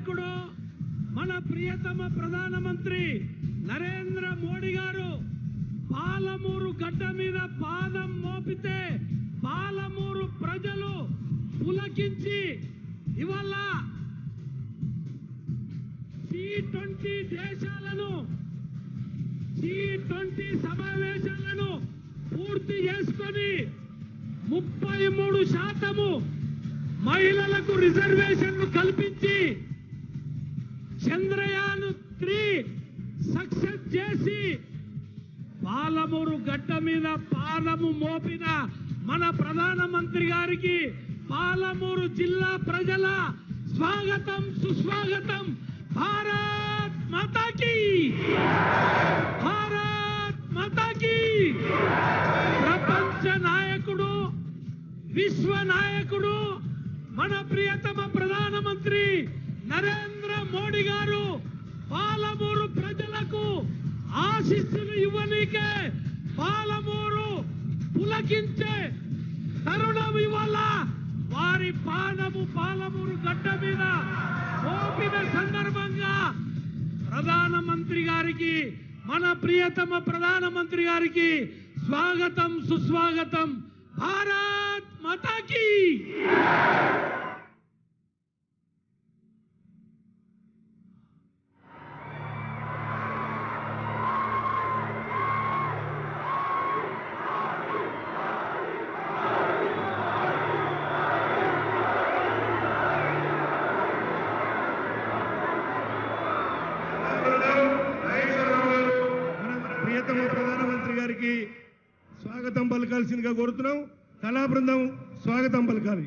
నాయకుడు మన ప్రియతమ ప్రధానమంత్రి నరేంద్ర మోడీ గారు పాలమూరు గడ్డ మీద పాదం మోపితే పాలమూరు ప్రజలు పులకించి ఇవాళ G20 దేశాలను G20 సమావేశాలను పూర్తి చేసుకొని 33% మహిళలకు రిజర్వేషన్లు కల్పించి చంద్రయాన్ 3 సక్సెస్ చేసి పాలమూరు గడ్డ మీద పాదము మోపిన మన ప్రధానమంత్రి గారికి పాలమూరు జిల్లా ప్రజల స్వాగతం సుస్వాగతం। భారత్ మాతా కీ, భారత్ మాతా కీ। ప్రపంచ నాయకుడు విశ్వ నాయకుడు మన ప్రియతమ ప్రధానమంత్రి నరేంద్ర మోడీ గారు పాలమూరు ప్రజలకు ఆశీస్సులు ఇవ్వనీకే పాలమూరు పులకించే తరుణం ఇవాళ వారి పాదము పాలమూరు గడ్డ మీద మోపిన సందర్భంగా ప్రధానమంత్రి గారికి మన ప్రియతమ ప్రధానమంత్రి గారికి స్వాగతం సుస్వాగతం। భారత్ మాతా కీ। ప్రియతమ ప్రధానమంత్రి గారికి స్వాగతం పలకాల్సిందిగా కోరుతున్నాం। కళా బృందం స్వాగతం పలకాలి।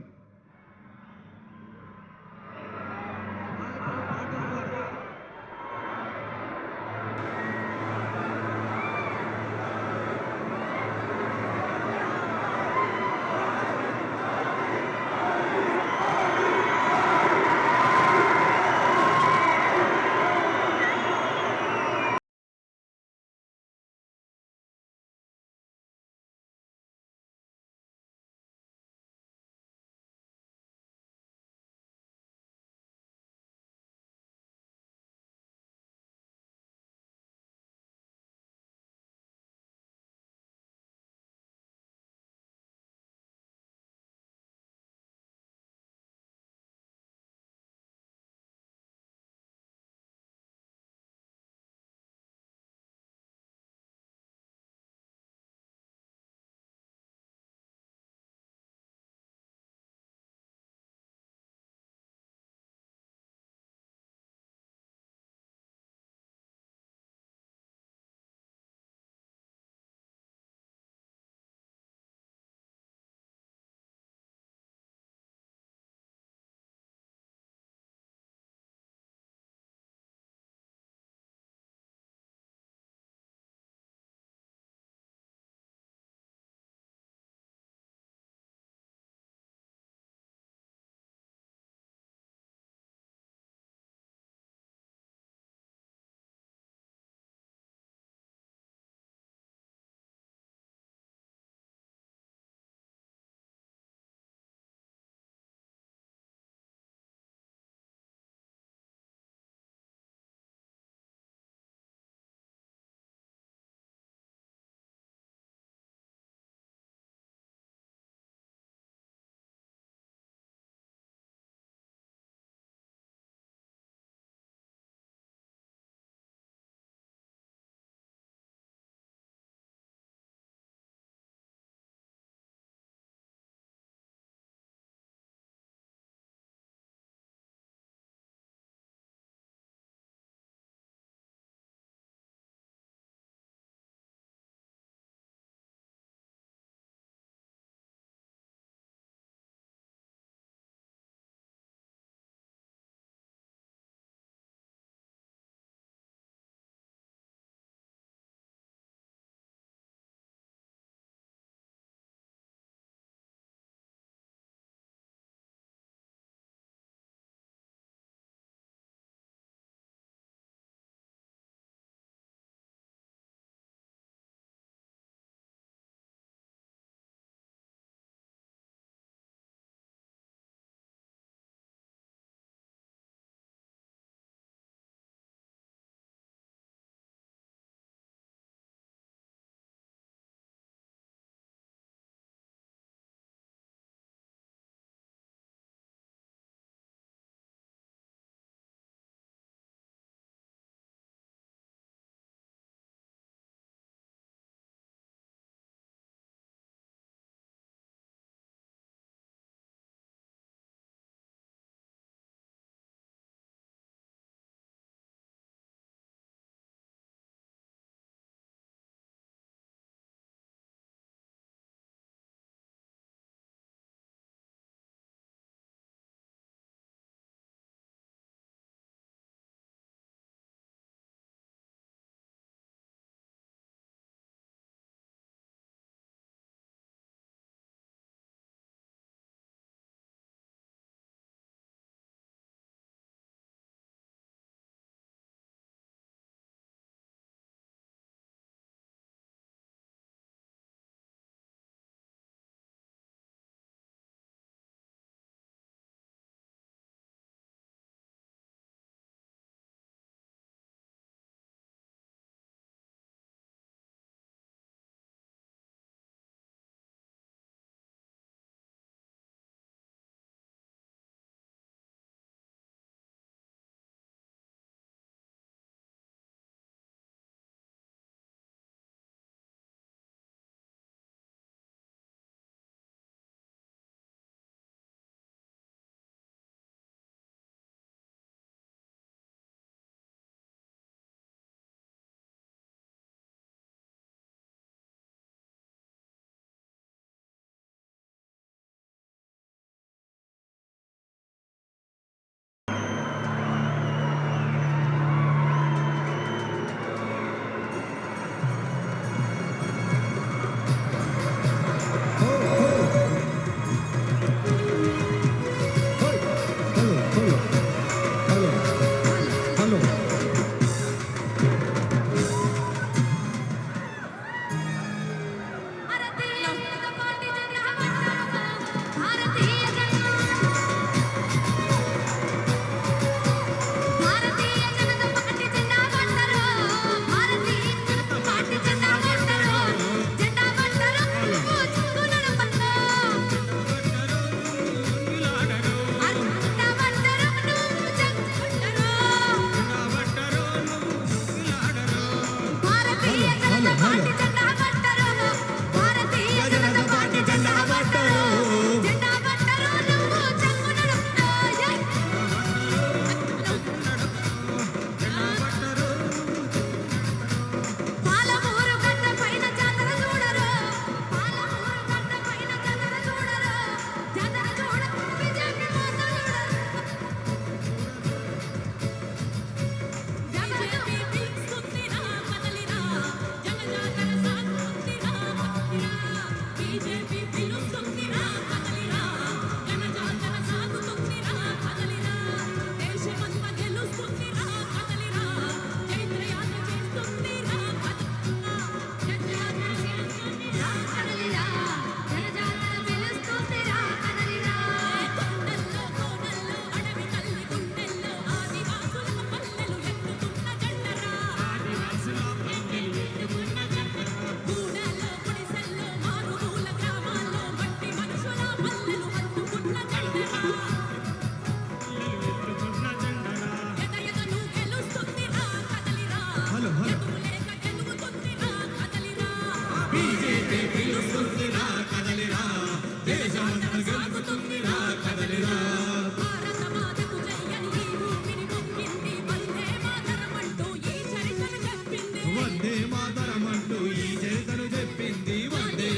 మాతరమంటూ ఈ చరితను చెప్పింది వందే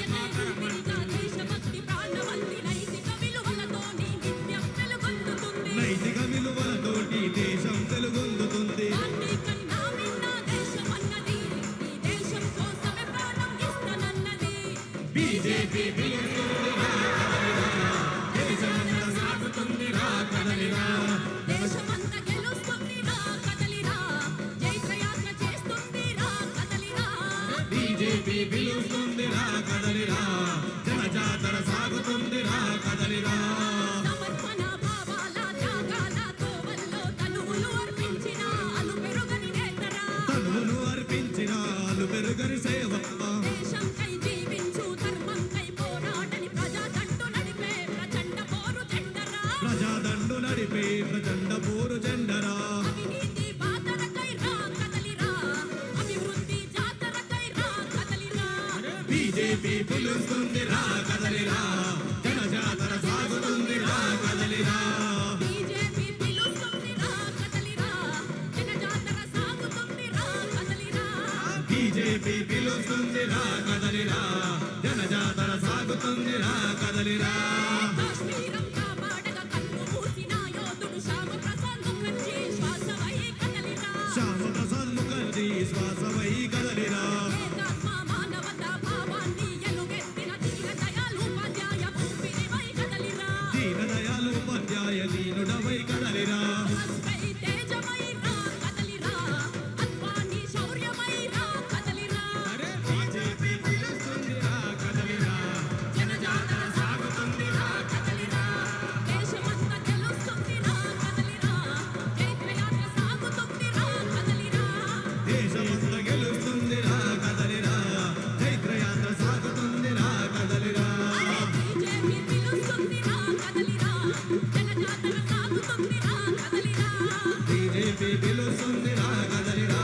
దేశభక్తి ప్రాణవల్లి నైతిక విలువలతోని నిత్యం వెలుగొందుతుంది. నైతిక విలువలతోటి దేశం వెలుగొందుతుంది. గాంధీ కన్నా మిన్న దేశమన్నది, ఈ దేశం కోసమే ప్రాణం ఇస్తానన్నది. బీజేపీ పిలుస్తుంది రా కదలిరా, దేశమంతా సాగుతుంది రా కదలిరా. దేశమంతా గెలుస్తుంది రా కదలిరా, జైత్రయాత్ర చేస్తుంది రా కదలిరా. బీజేపీ పిలుస్తుంది రా కదలిరా, జనజాతర సాగుతుంది రా కదలిరా. సమర్పణ భావాల త్యాగాల తోవల్లో తనువులు అర్పించిన అలుపెరుగని నేతరా. తనువును అర్పించిన అలు పెరుగని సేవ, దేశంకై జీవించు ధర్మంకై పోరాడని ప్రజాదండు నడిపే ప్రచండ పోరు జెండరా. ప్రజాదండు నడిపే ప్రచండ పోరు జెండరా. అవినీతి బాధరకై రా కదలిరా, అభివృద్ధి జాతరకై రా కదలిరా. బీజేపీ పిలుస్తుంది రా కదలిరా, జనజాతర సాగుతుంది రా కదలిరా. బీజేపీ పిలుస్తుంది రా కదలిరా, జనజాతర సాగుతుంది రా కదలిరా. బీజేపీ పిలుస్తుంది రా కదలిరా, జనజాతర సాగుతుంది రా కదలిరా. కాశ్మీరం కాపాడగా కన్ను మూసిన యోధుడు శ్యామ ప్రసాద్ ముఖర్జీ శ్వాసవై కదలిరా. శ్యామ ప్రసాద్ ముఖర్జీ శ్వాసవై కదలిరా. ఏకాత్మ మానవతా భావాన్ని ఎలుగెత్తిన దీనదయాళ్ ఉపాధ్యాయ ఊపిరివై కదలిరా. దీనదయాళ్ ఉపాధ్యాయ దీనుడవై కదలిరా. అస్కై తేజమై రా కదలిరా, అద్వానీ శౌర్యమై రా కదలిరా. బీజేపీ పిలుస్తుంది రా కదలిరా, జనజాతర సాగుతుంది రా కదలిరా. దేశమంతా గెలుస్తుంది రా కదలిరా, జైత్రయాత్ర సాగుతుంది రా కదలిరా. దేశమంతా గెలుస్తుంది రా కదలిరా, చైత్రయాత్ర సాగుతుంది రా కదలిరా. బీజేపీ పిలుస్తుంది రా కదలిరా, జనజాతర సాగుతుంది రా కదలిరా. బీజేపీ పిలుస్తుంది రా కదలిరా,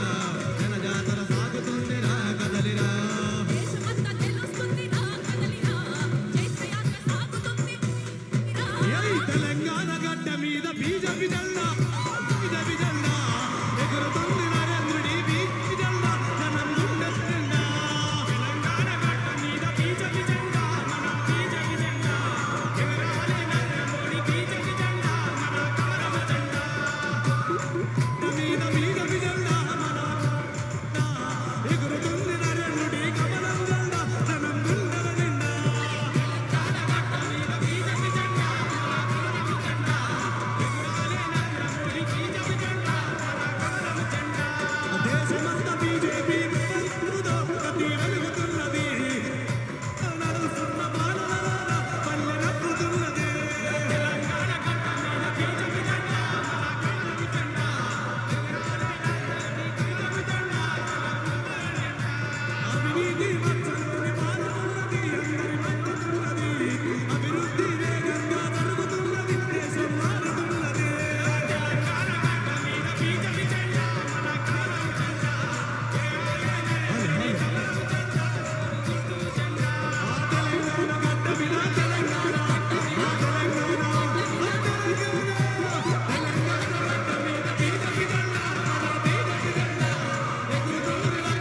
జనజాతర సాగుతుంది రా కదలిరా. దేశమంతా గెలుస్తుంది రా కదలిరా, జైత్రయాత్ర సాగుతుంది రా. ఏయ్ తెలంగాణ గడ్డ మీద బీజేపీ జెండా, బీజేపీ జెండా ఎగురుతుంది నరేంద్రుడి బీజేపీ జెండా, జనం గుండె జెండా. తెలంగాణ గడ్డ మీద బీజేపీ జెండా, మన బీజేపీ జెండా ఎగరాలి నరేంద్ర మోడీ బీజేపీ జెండా, మన కమలమ జెండా. మీద బీజేపీ జెండా మన జెండా, ఎగురుతుంది నరేంద్రుడి కమలం జెండా, జనం గుండెల నిండా. తెలంగాణ గడ్డ మీద బీజేపీ జెండా, దేశమంతా బీజేపీ వెలుగుతో ప్రతి వెలుగుతున్నది, నడుస్తున్న బాణాల పల్లె నప్పుతున్నది. తెలంగాణ గడ్డ మీద బీజేపీ జెండా, మన జెండా బీజేపీ జెండా. అవినీతి వచ్చున్నది పాల్గొన్నది, అందరి మద్దతున్నది, అభివృద్ధి వేగంగా జరుగుతున్నది, దేశం మారుతున్నది. తెలంగాణ గడ్డ మీద బీజేపీ జెండా, మన కాలం జెండా తెలంగాణ గడ్డ మీద తెలంగాణ బీజేపీ జెండా, మన బీజేపీ జెండా ఎగురుతుంది రా.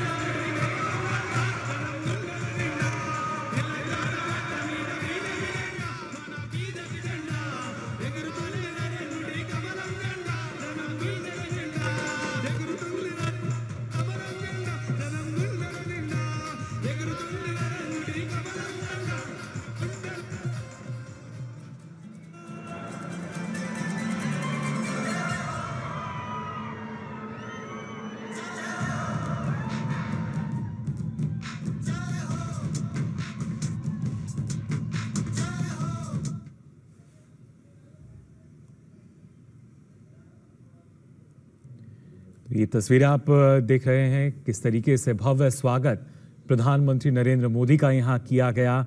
ये तस्वीरें आप देख रहे हैं किस तरीके से भव्य स्वागत प्रधानमंत्री नरेंद्र मोदी का यहाँ किया गया।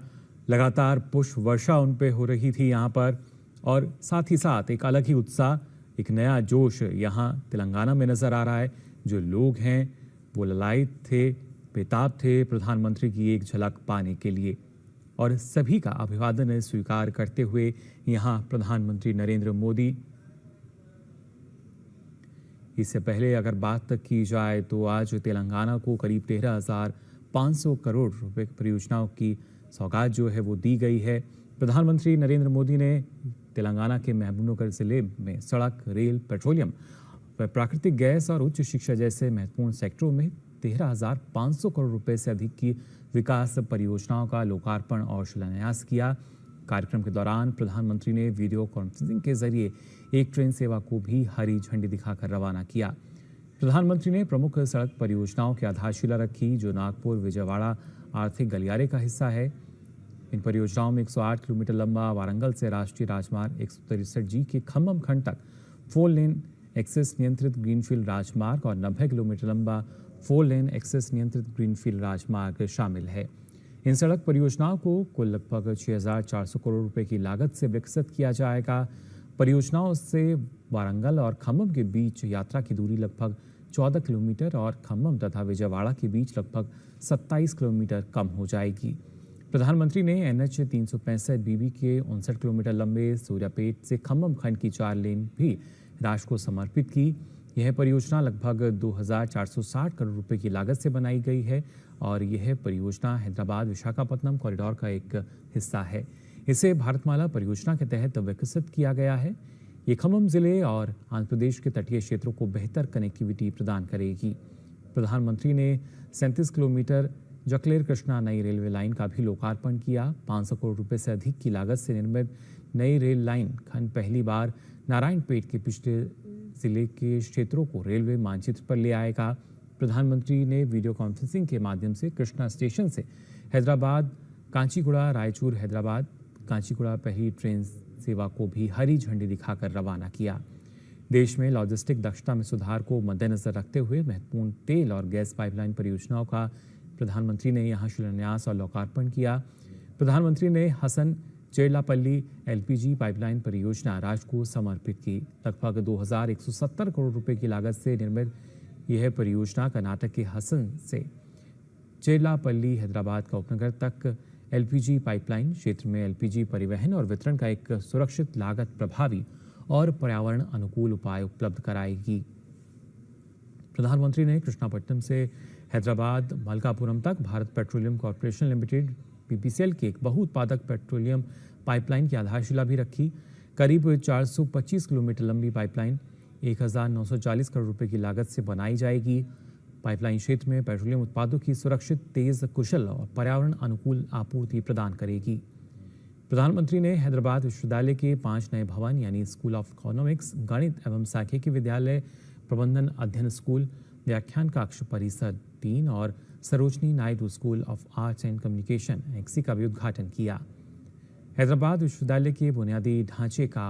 लगातार पुष्प वर्षा उन पे हो रही थी यहाँ पर, और साथ ही साथ एक अलग ही उत्साह, एक नया जोश यहाँ तेलंगाना में नज़र आ रहा है। जो लोग हैं वो ललायत थे, बेताब थे प्रधानमंत्री की एक झलक पाने के लिए, और सभी का अभिवादन स्वीकार करते हुए यहाँ प्रधानमंत्री नरेंद्र मोदी इससे पहले अगर बात की जाए तो आज तेलंगाना को करीब 13,500 करोड़ रुपए की परियोजनाओं की सौगात जो है वो दी गई है। प्रधानमंत्री नरेंद्र मोदी ने तेलंगाना के महबूबनगर जिले में सड़क, रेल, पेट्रोलियम, प्राकृतिक गैस और उच्च शिक्षा जैसे महत्वपूर्ण सेक्टरों में 13,500 करोड़ रुपए से अधिक की विकास परियोजनाओं का लोकार्पण और शिलान्यास किया। कार्यक्रम के दौरान प्रधानमंत्री ने वीडियो कॉन्फ्रेंसिंग के जरिए एक ट्रेन सेवा को भी हरी झंडी दिखाकर रवाना किया। प्रधानमंत्री ने प्रमुख सड़क परियोजनाओं की आधारशिला रखी जो नागपुर विजयवाड़ा आर्थिक गलियारे का हिस्सा है। इन परियोजनाओं में 108 किलोमीटर लंबा वारंगल से राष्ट्रीय राजमार्ग 163G के खम्मम खंड तक 4 लेन एक्सेस नियंत्रित ग्रीनफील्ड राजमार्ग और 90 किलोमीटर लंबा 4 लेन एक्सेस नियंत्रित ग्रीनफील्ड राजमार्ग शामिल है। इन सड़क परियोजनाओं को कुल लगभग 6,400 करोड़ रुपए की लागत से विकसित किया जाएगा। परियोजनाओं से वारंगल और खम्मम के बीच यात्रा की दूरी लगभग 14 किलोमीटर और खम्मम तथा विजयवाड़ा के बीच लगभग 27 किलोमीटर कम हो जाएगी। प्रधानमंत्री ने NH 365 BB के 59 किलोमीटर लंबे सूर्यापेट से खम्मम खंड की 4 लेन भी राष्ट्र को समर्पित की। यह परियोजना लगभग 2,460 करोड़ रुपए की लागत से बनाई गई है और यह परियोजना हैदराबाद विशाखापट्टनम कॉरिडोर का एक हिस्सा है। इसे भारतमाला परियोजना के तहत विकसित किया गया है। ये खम्मम जिले और आंध्र प्रदेश के तटीय क्षेत्रों को बेहतर कनेक्टिविटी प्रदान करेगी। प्रधानमंत्री ने 37 किलोमीटर जकलेर कृष्णा नई रेलवे लाइन का भी लोकार्पण किया। 500 करोड़ रुपए से अधिक की लागत से निर्मित नई रेल लाइन खंड पहली बार नारायणपेट के पिछले जिले के क्षेत्रों को रेलवे मानचित्र पर ले आएगा। प्रधानमंत्री ने वीडियो कॉन्फ्रेंसिंग के माध्यम से कृष्णा स्टेशन से हैदराबाद कांचीगुड़ा रायचूर हैदराबाद कांचीगुड़ा पहली ट्रेन सेवा को भी हरी झंडी दिखाकर रवाना किया। देश में लॉजिस्टिक दक्षता में सुधार को मद्देनजर रखते हुए महत्वपूर्ण तेल और गैस पाइपलाइन परियोजनाओं का प्रधानमंत्री ने यहां शिलान्यास और लोकार्पण किया। प्रधानमंत्री ने हसन चेरलापल्ली LPG पाइपलाइन परियोजना राज्य को समर्पित की। लगभग 2,170 करोड़ रुपए की लागत से निर्मित यह परियोजना कर्नाटक के हसन से चेरलापल्ली हैदराबाद का उपनगर तक LPG पाइपलाइन क्षेत्र में LPG परिवहन और वितरण का एक सुरक्षित, लागत प्रभावी और पर्यावरण अनुकूल उपाय उपलब्ध कराएगी। प्रधानमंत्री ने कृष्णापट्टनम से हैदराबाद मलकापुरम तक Bharat petroleum corporation limited PPCL की एक बहुउत्पादक पेट्रोलियम पाइपलाइन की आधारशिला भी रखी। करीब 425 किलोमीटर लंबी पाइपलाइन 1,940 करोड़ रुपए की लागत से बनाई जाएगी। पाइपलाइन क्षेत्र में पेट्रोलियम उत्पादों की सुरक्षित, तेज, कुशल और पर्यावरण अनुकूल आपूर्ति प्रदान करेगी। प्रधानमंत्री ने हैदराबाद विश्वविद्यालय के 5 नए भवन यानी स्कूल ऑफ इकोनॉमिक्स, गणित एवं सांख्यिकी विद्यालय, प्रबंधन अध्ययन स्कूल, व्याख्यान कक्ष परिसर 3 और Sarojini Naidu school of arts and communication XC का भी उद्घाटन किया। हैदराबाद विश्वविद्यालय के बुनियादी ढांचे का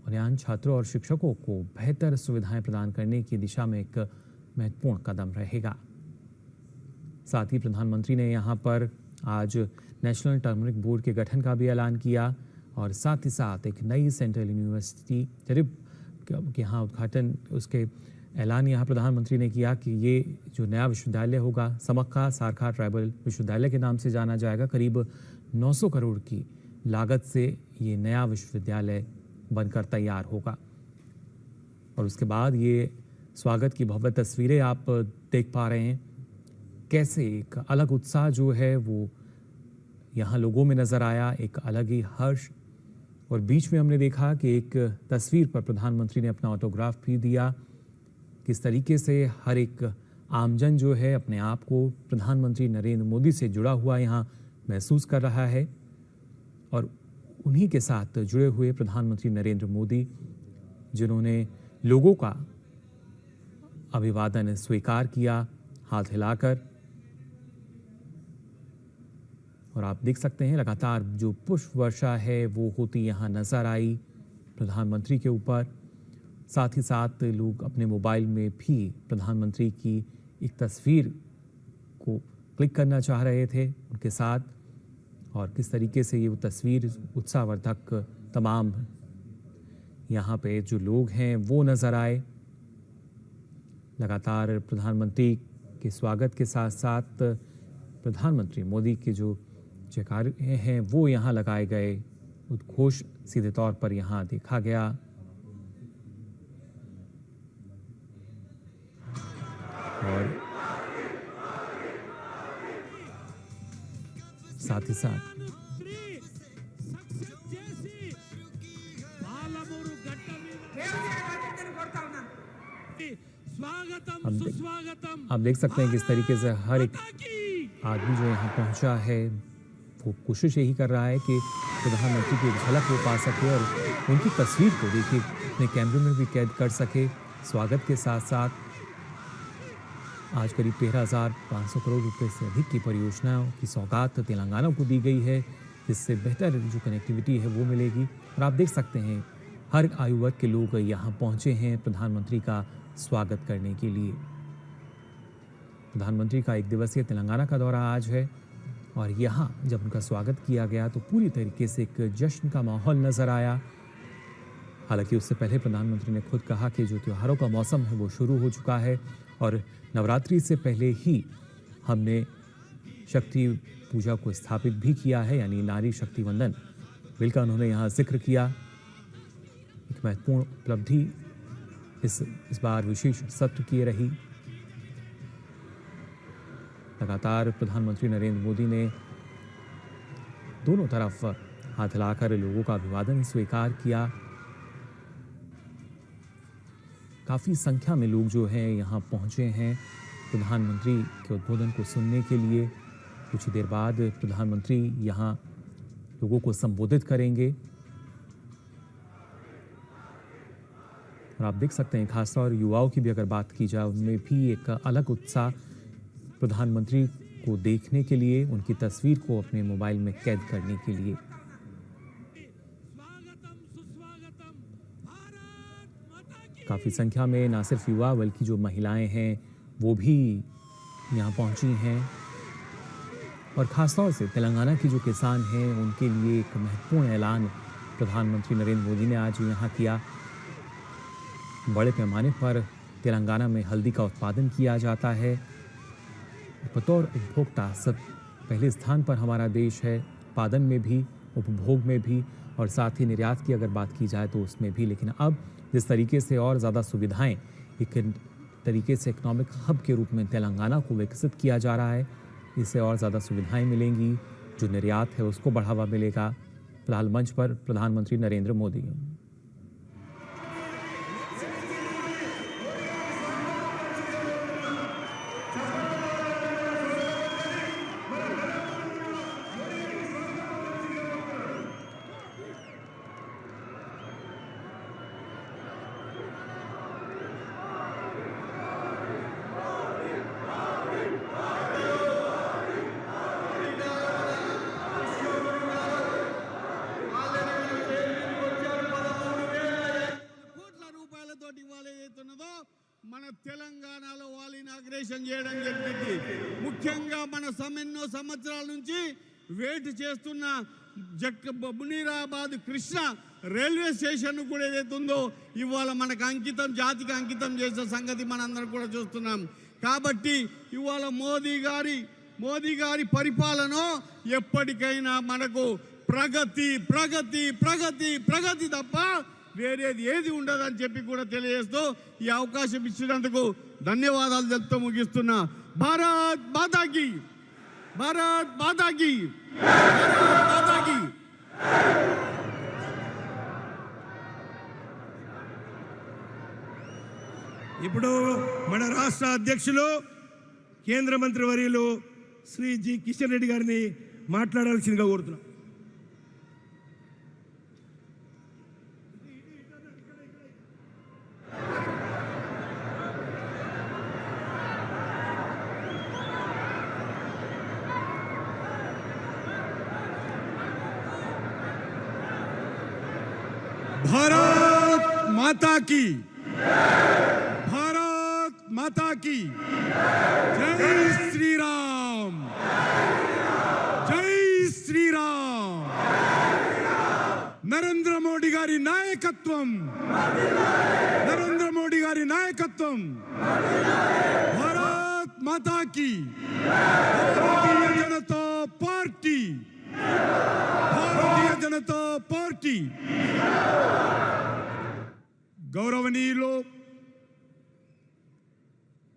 उन्नयन छात्रों और शिक्षकों को बेहतर सुविधाएं प्रदान करने की दिशा में एक महत्वपूर्ण कदम रहेगा। साथ ही प्रधानमंत्री ने यहां पर आज नेशनल टर्मरिक बोर्ड के गठन का भी ऐलान किया और साथ ही साथ एक नई सेंट्रल यूनिवर्सिटी के यहाँ उद्घाटन, उसके ऐलान यहाँ प्रधानमंत्री ने किया कि ये जो नया विश्वविद्यालय होगा समक्खा सारखा ट्राइबल विश्वविद्यालय के नाम से जाना जाएगा। करीब 900 करोड़ की लागत से ये नया विश्वविद्यालय बनकर तैयार होगा। और उसके बाद ये स्वागत की भव्य तस्वीरें आप देख पा रहे हैं। कैसे एक अलग उत्साह जो है वो यहाँ लोगों में नजर आया, एक अलग ही हर्ष। और बीच में हमने देखा कि एक तस्वीर पर प्रधानमंत्री ने अपना ऑटोग्राफ भी दिया। किस तरीके से हर एक आमजन जो है अपने आप को प्रधानमंत्री नरेंद्र मोदी से जुड़ा हुआ यहाँ महसूस कर रहा है और उन्हीं के साथ जुड़े हुए प्रधानमंत्री नरेंद्र मोदी जिन्होंने लोगों का अभिवादन स्वीकार किया हाथ हिलाकर। और आप देख सकते हैं लगातार जो पुष्प वर्षा है वो होती यहाँ नजर आई प्रधानमंत्री के ऊपर। साथ ही साथ लोग अपने मोबाइल में भी प्रधानमंत्री की एक तस्वीर को क्लिक करना चाह रहे थे उनके साथ। और किस तरीके से ये वो तस्वीर उत्साहवर्धक तमाम यहाँ पे जो लोग हैं वो नज़र आए। लगातार प्रधानमंत्री के स्वागत के साथ साथ प्रधानमंत्री मोदी के जो जयकारे हैं वो यहाँ लगाए गए, उद्घोष सीधे तौर पर यहाँ देखा गया। और साथ ही साथ आप देख सकते हैं किस तरीके से हर एक आदमी जो यहाँ पहुंचा है वो कोशिश यही कर रहा है कि प्रधानमंत्री की झलक वो पा सके और उनकी तस्वीर को देखिए अपने कैमरे में भी कैद कर सके। स्वागत के साथ साथ आज करीब 13,500 करोड़ रुपए से अधिक की परियोजनाओं की सौगात तेलंगाना को दी गई है, जिससे बेहतर जो कनेक्टिविटी है वो मिलेगी। और आप देख सकते हैं हर आयु वर्ग के लोग यहाँ पहुँचे हैं प्रधानमंत्री का स्वागत करने के लिए। प्रधानमंत्री का 1 दिवसीय तेलंगाना का दौरा आज है और यहाँ जब उनका स्वागत किया गया तो पूरी तरीके से एक जश्न का माहौल नजर आया। हालांकि उससे पहले प्रधानमंत्री ने खुद कहा कि जो त्योहारों का मौसम है वो शुरू हो चुका है और नवरात्रि से पहले ही हमने शक्ति पूजा को स्थापित भी किया है, यानी नारी शक्ति वंदन बिल का उन्होंने यहाँ जिक्र किया। एक महत्वपूर्ण उपलब्धि इस बार विशेष सत्र की रही। लगातार प्रधानमंत्री नरेंद्र मोदी ने दोनों तरफ हाथ हिलाकर लोगों का अभिवादन स्वीकार किया। काफ़ी संख्या में लोग जो हैं यहाँ पहुँचे हैं प्रधानमंत्री के उद्बोधन को सुनने के लिए। कुछ देर बाद प्रधानमंत्री यहाँ लोगों को संबोधित करेंगे और आप देख सकते हैं खासतौर युवाओं की भी अगर बात की जाए उनमें भी एक अलग उत्साह प्रधानमंत्री को देखने के लिए, उनकी तस्वीर को अपने मोबाइल में कैद करने के लिए। काफ़ी संख्या में ना सिर्फ युवा बल्कि जो महिलाएं हैं वो भी यहाँ पहुँची हैं और ख़ासतौर से तेलंगाना के जो किसान हैं उनके लिए एक महत्वपूर्ण ऐलान प्रधानमंत्री नरेंद्र मोदी ने आज यहाँ किया। बड़े पैमाने पर तेलंगाना में हल्दी का उत्पादन किया जाता है। बतौर उपभोक्ता सब पहले स्थान पर हमारा देश है, उत्पादन में भी, उपभोग में भी और साथ ही निर्यात की अगर बात की जाए तो उसमें भी। लेकिन अब जिस तरीके से और ज़्यादा सुविधाएं एक तरीके से इकोनॉमिक हब के रूप में तेलंगाना को विकसित किया जा रहा है, इससे और ज़्यादा सुविधाएं मिलेंगी, जो निर्यात है उसको बढ़ावा मिलेगा। फिलहाल मंच पर प्रधानमंत्री नरेंद्र मोदी। మన తెలంగాణలో వాళ్ళు ఇనాగ్రేషన్ చేయడం జరిగింది. ముఖ్యంగా మన ఎన్నో సంవత్సరాల నుంచి వెయిట్ చేస్తున్న మునీరాబాద్ కృష్ణ రైల్వే స్టేషన్ కూడా ఏదైతుందో ఇవాళ మనకు అంకితం, జాతికి అంకితం చేసే సంగతి మనందరం కూడా చూస్తున్నాం. కాబట్టి ఇవాళ మోదీ గారి పరిపాలన ఎప్పటికైనా మనకు ప్రగతి ప్రగతి ప్రగతి ప్రగతి తప్ప వేరేది ఏది ఉండదని చెప్పి కూడా తెలియజేస్తూ ఈ అవకాశం ఇచ్చినందుకు ధన్యవాదాలు తెలుపుతూ ముగిస్తున్నా. భారత్ మాతా కీ, భారత్ మాతా కీ, భారత్ మాతా కీ. ఇప్పుడు మన రాష్ట్ర అధ్యక్షులు కేంద్ర మంత్రి వర్యులు శ్రీ జి కిషన్ రెడ్డి గారిని మాట్లాడాల్సిందిగా కోరుతున్నాం. भारत माता की, भारत माता की. जय श्री राम, जय श्री राम. नरेंद्र मोदी गारी नायकत्वम, नरेंद्र मोदी गारी नायकत्वम. भारत माता की. Bharatiya Janata party, Bharatiya Janata party. गौरवनीयुలు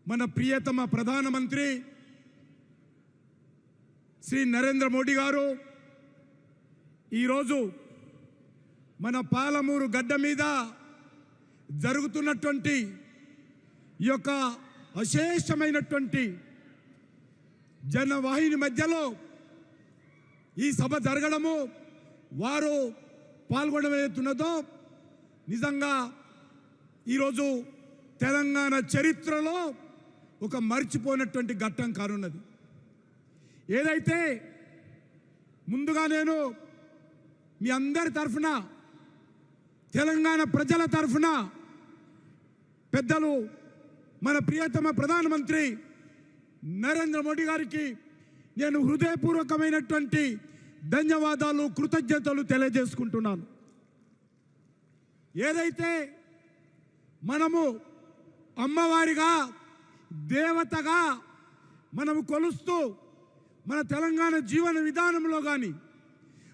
మన ప్రియతమ ప్రధానమంత్రి శ్రీ నరేంద్ర మోడీ గారు ఈరోజు మన పాలమూరు గడ్డ మీద జరుగుతున్నటువంటి ఈ యొక్క అశేషమైనటువంటి జనవాహిని మధ్యలో ఈ సభ జరగడము, వారు పాల్గొనడం ఏదైతున్నదో నిజంగా ఈరోజు తెలంగాణ చరిత్రలో ఒక మర్చిపోయినటువంటి ఘట్టం కానున్నది. ఏదైతే ముందుగా నేను మీ అందరి తరఫున, తెలంగాణ ప్రజల తరఫున పెద్దలు మన ప్రియతమ ప్రధానమంత్రి నరేంద్ర మోడీ గారికి నేను హృదయపూర్వకమైనటువంటి ధన్యవాదాలు, కృతజ్ఞతలు తెలియజేసుకుంటున్నాను. ఏదైతే మనము అమ్మవారిగా, దేవతగా మనము కొలుస్తూ మన తెలంగాణ జీవన విధానంలో కానీ,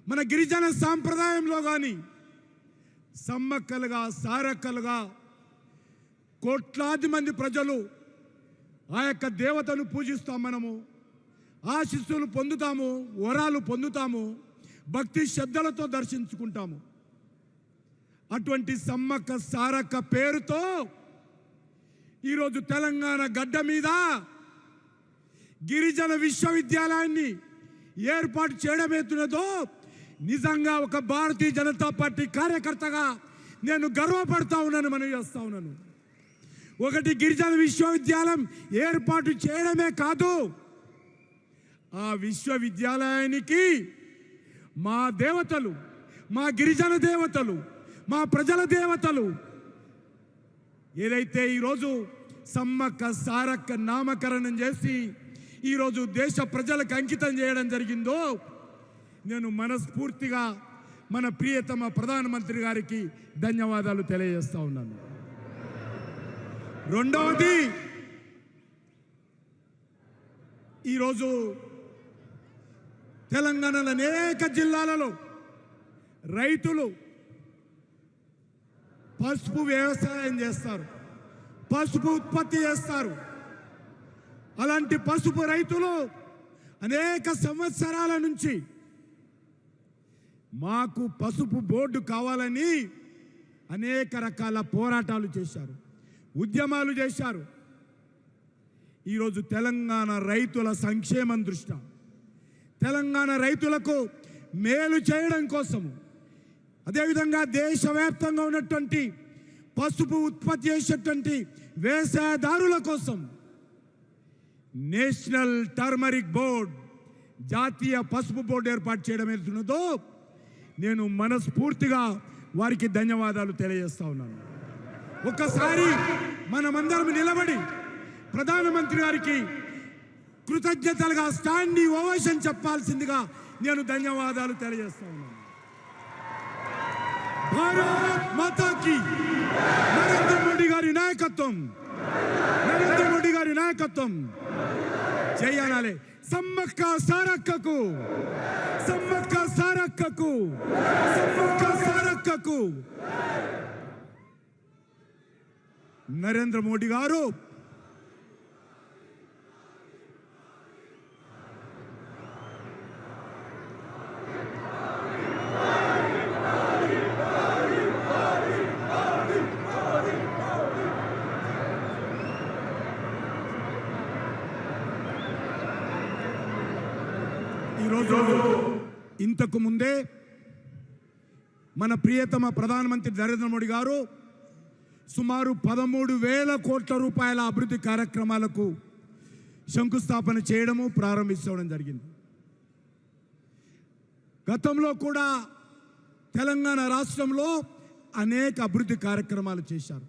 మన గిరిజన సాంప్రదాయంలో కానీ సమ్మక్కలుగా, సారక్కలుగా కోట్లాది మంది ప్రజలు ఆ యొక్క దేవతను పూజిస్తాం. మనము ఆశీస్సులు పొందుతాము, వరాలు పొందుతాము, భక్తి శ్రద్ధలతో దర్శించుకుంటాము. అటువంటి సమ్మక్క సారక్క పేరుతో ఈరోజు తెలంగాణ గడ్డ మీద గిరిజన విశ్వవిద్యాలయాన్ని ఏర్పాటు చేయడమేతున్నదో నిజంగా ఒక భారతీయ జనతా పార్టీ కార్యకర్తగా నేను గర్వపడతా ఉన్నాను, మనం చేస్తా ఉన్నాను. ఒకటి గిరిజన విశ్వవిద్యాలయం ఏర్పాటు చేయడమే కాదు, ఆ విశ్వవిద్యాలయానికి మా దేవతలు, మా గిరిజన దేవతలు, మా ప్రజల దేవతలు ఏదైతే ఈరోజు సమ్మక్క సారక్క నామకరణం చేసి ఈరోజు దేశ ప్రజలకు అంకితం చేయడం జరిగిందో నేను మనస్ఫూర్తిగా మన ప్రియతమ ప్రధానమంత్రి గారికి ధన్యవాదాలు తెలియజేస్తా ఉన్నాను. రెండవది, ఈరోజు తెలంగాణలో అనేక జిల్లాలలో రైతులు పసుపు వ్యవసాయం చేస్తారు, పసుపు ఉత్పత్తి చేస్తారు. అలాంటి పసుపు రైతులు అనేక సంవత్సరాల నుంచి మాకు పసుపు బోర్డు కావాలని అనేక రకాల పోరాటాలు చేశారు, ఉద్యమాలు చేశారు. ఈరోజు తెలంగాణ రైతుల సంక్షేమం దృష్ట్యా, తెలంగాణ రైతులకు మేలు చేయడం కోసము, అదేవిధంగా దేశవ్యాప్తంగా ఉన్నటువంటి పసుపు ఉత్పత్తి చేసేటువంటి వ్యవసాయదారుల కోసం నేషనల్ టర్మరిక్ బోర్డ్, జాతీయ పసుపు బోర్డు ఏర్పాటు చేయడం ఏదైతున్నదో నేను మనస్ఫూర్తిగా వారికి ధన్యవాదాలు తెలియజేస్తా ఉన్నాను. ఒక్కసారి మనమందరం నిలబడి ప్రధానమంత్రి గారికి కృతజ్ఞతలుగా స్టాండింగ్ ఓవేషన్ చెప్పాల్సిందిగా నేను ధన్యవాదాలు తెలియజేస్తా ఉన్నాను. భారత్ మాతా కీ, నరేంద్ర మోడీ గారి నాయకత్వం, నరేంద్ర మోడీ గారి నాయకత్వం. జై అనాలే సమ్మక్క సారక్కకు, సమ్మక్క సారక్కకు, సమ్మక్క సారక్కకు. నరేంద్ర మోడీ గారు ఈరోజు ఇంతకు ముందే మన ప్రియతమ ప్రధానమంత్రి నరేంద్ర మోడీ గారు సుమారు 13,000 కోట్ల రూపాయల అభివృద్ధి కార్యక్రమాలకు శంకుస్థాపన చేయడము, ప్రారంభించడం జరిగింది. గతంలో కూడా తెలంగాణ రాష్ట్రంలో అనేక అభివృద్ధి కార్యక్రమాలు చేశారు.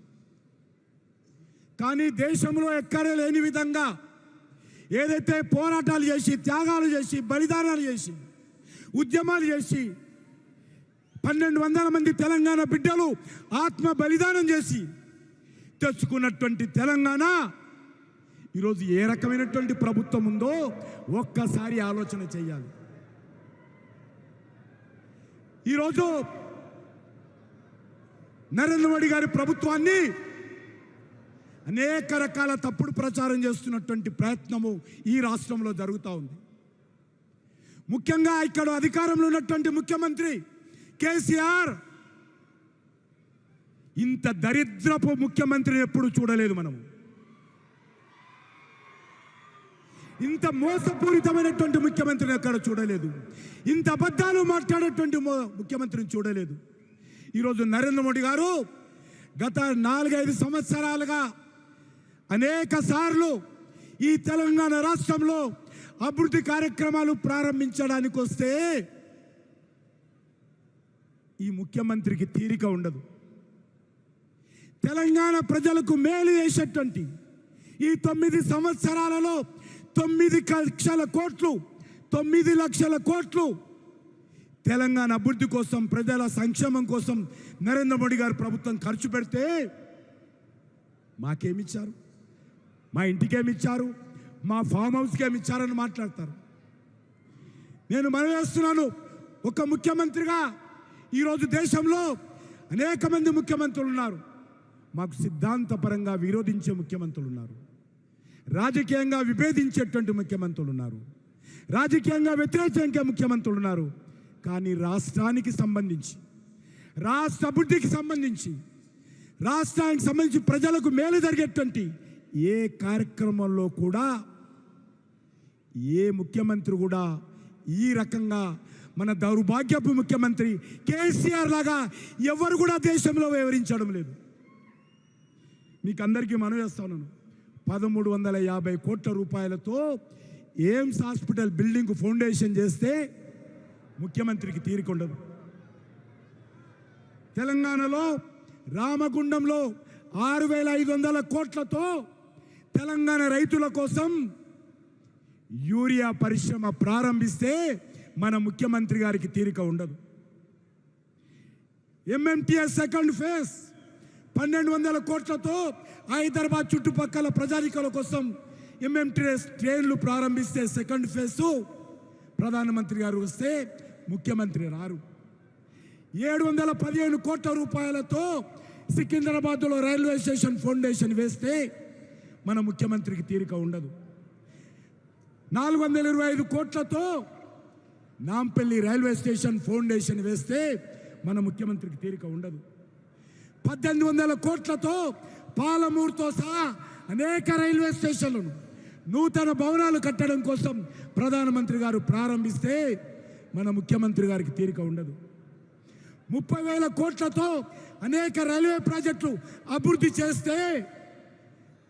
కానీ దేశంలో ఎక్కడే లేని విధంగా ఏదైతే పోరాటాలు చేసి, త్యాగాలు చేసి, బలిదానాలు చేసి, ఉద్యమాలు చేసి 1,200 మంది తెలంగాణ బిడ్డలు ఆత్మ బలిదానం చేసి తెచ్చుకున్నటువంటి తెలంగాణ ఈరోజు ఏ రకమైనటువంటి ప్రభుత్వం ఉందో ఒక్కసారి ఆలోచన చేయాలి. ఈరోజు నరేంద్ర మోడీ గారి ప్రభుత్వాన్ని అనేక రకాల తప్పుడు ప్రచారం చేస్తున్నటువంటి ప్రయత్నము ఈ రాష్ట్రంలో జరుగుతూ ఉంది. ముఖ్యంగా ఇక్కడ అధికారంలో ఉన్నటువంటి ముఖ్యమంత్రి కేసీఆర్ ఇంత దరిద్రపు ముఖ్యమంత్రిని ఎప్పుడు చూడలేదు మనము. ఇంత మోసపూరితమైనటువంటి ముఖ్యమంత్రిని ఎక్కడ చూడలేదు. ఇంత అబద్ధాలు మాట్లాడేటువంటి ముఖ్యమంత్రిని చూడలేదు. ఈరోజు నరేంద్ర మోడీ గారు గత 4-5 సంవత్సరాలుగా అనేక సార్లు ఈ తెలంగాణ రాష్ట్రంలో అభివృద్ధి కార్యక్రమాలు ప్రారంభించడానికి వస్తే ఈ ముఖ్యమంత్రికి తీరిక ఉండదు. తెలంగాణ ప్రజలకు మేలు చేసేటువంటి ఈ 9 సంవత్సరాలలో 9 లక్షల కోట్లు తెలంగాణ అభివృద్ధి కోసం, ప్రజల సంక్షేమం కోసం నరేంద్ర మోడీ గారు ప్రభుత్వం ఖర్చు పెడితే మాకేమిచ్చారు, మా ఇంటికేమిచ్చారు, మా ఫామ్ హౌస్కి ఏమిచ్చారని మాట్లాడతారు. నేను మనవి చేస్తున్నాను, ఒక ముఖ్యమంత్రిగా ఈరోజు దేశంలో అనేక మంది ముఖ్యమంత్రులు ఉన్నారు. మాకు సిద్ధాంతపరంగా విరోధించే ముఖ్యమంత్రులు ఉన్నారు, రాజకీయంగా విభేదించేటువంటి ముఖ్యమంత్రులు ఉన్నారు, రాజకీయంగా వ్యతిరేకించే ముఖ్యమంత్రులు ఉన్నారు. కానీ రాష్ట్రానికి సంబంధించి, రాష్ట్ర అభివృద్ధికి సంబంధించి, రాష్ట్రానికి సంబంధించి ప్రజలకు మేలు జరిగేటువంటి ఏ కార్యక్రమంలో కూడా ఏ ముఖ్యమంత్రి కూడా ఈ రకంగా మన దౌర్భాగ్యపు ముఖ్యమంత్రి కేసీఆర్ లాగా ఎవరు కూడా దేశంలో వివరించడం లేదు. మీకు అందరికీ మనవి చేస్తాను, 1350 కోట్ల రూపాయలతో ఎయిమ్స్ హాస్పిటల్ బిల్డింగ్ ఫౌండేషన్ చేస్తే ముఖ్యమంత్రికి తీరిక ఉండదు. తెలంగాణలో రామగుండంలో 6500 కోట్లతో తెలంగాణ రైతుల కోసం యూరియా పరిశ్రమ ప్రారంభిస్తే మన ముఖ్యమంత్రి గారికి తీరిక ఉండదు. ఎంఎంటీఎస్ సెకండ్ ఫేజ్ 1200 కోట్లతో హైదరాబాద్ చుట్టుపక్కల ప్రజానికల కోసం ఎంఎంటీఎస్ ట్రైన్లు ప్రారంభిస్తే సెకండ్ ఫేజ్ ప్రధానమంత్రి గారు వస్తే ముఖ్యమంత్రి రారు. 715 కోట్ల రూపాయలతో సికింద్రాబాద్లో రైల్వే స్టేషన్ ఫౌండేషన్ వేస్తే మన ముఖ్యమంత్రికి తీరిక ఉండదు. 425 కోట్లతో నాంపల్లి రైల్వే స్టేషన్ ఫౌండేషన్ వేస్తే మన ముఖ్యమంత్రికి తీరిక ఉండదు. 1800 కోట్లతో పాలమూరుతో సహా అనేక రైల్వే స్టేషన్లను, నూతన భవనాలు కట్టడం కోసం ప్రధానమంత్రి గారు ప్రారంభిస్తే మన ముఖ్యమంత్రి గారికి తీరిక ఉండదు. 30,000 కోట్లతో అనేక రైల్వే ప్రాజెక్టులు అభివృద్ధి చేస్తే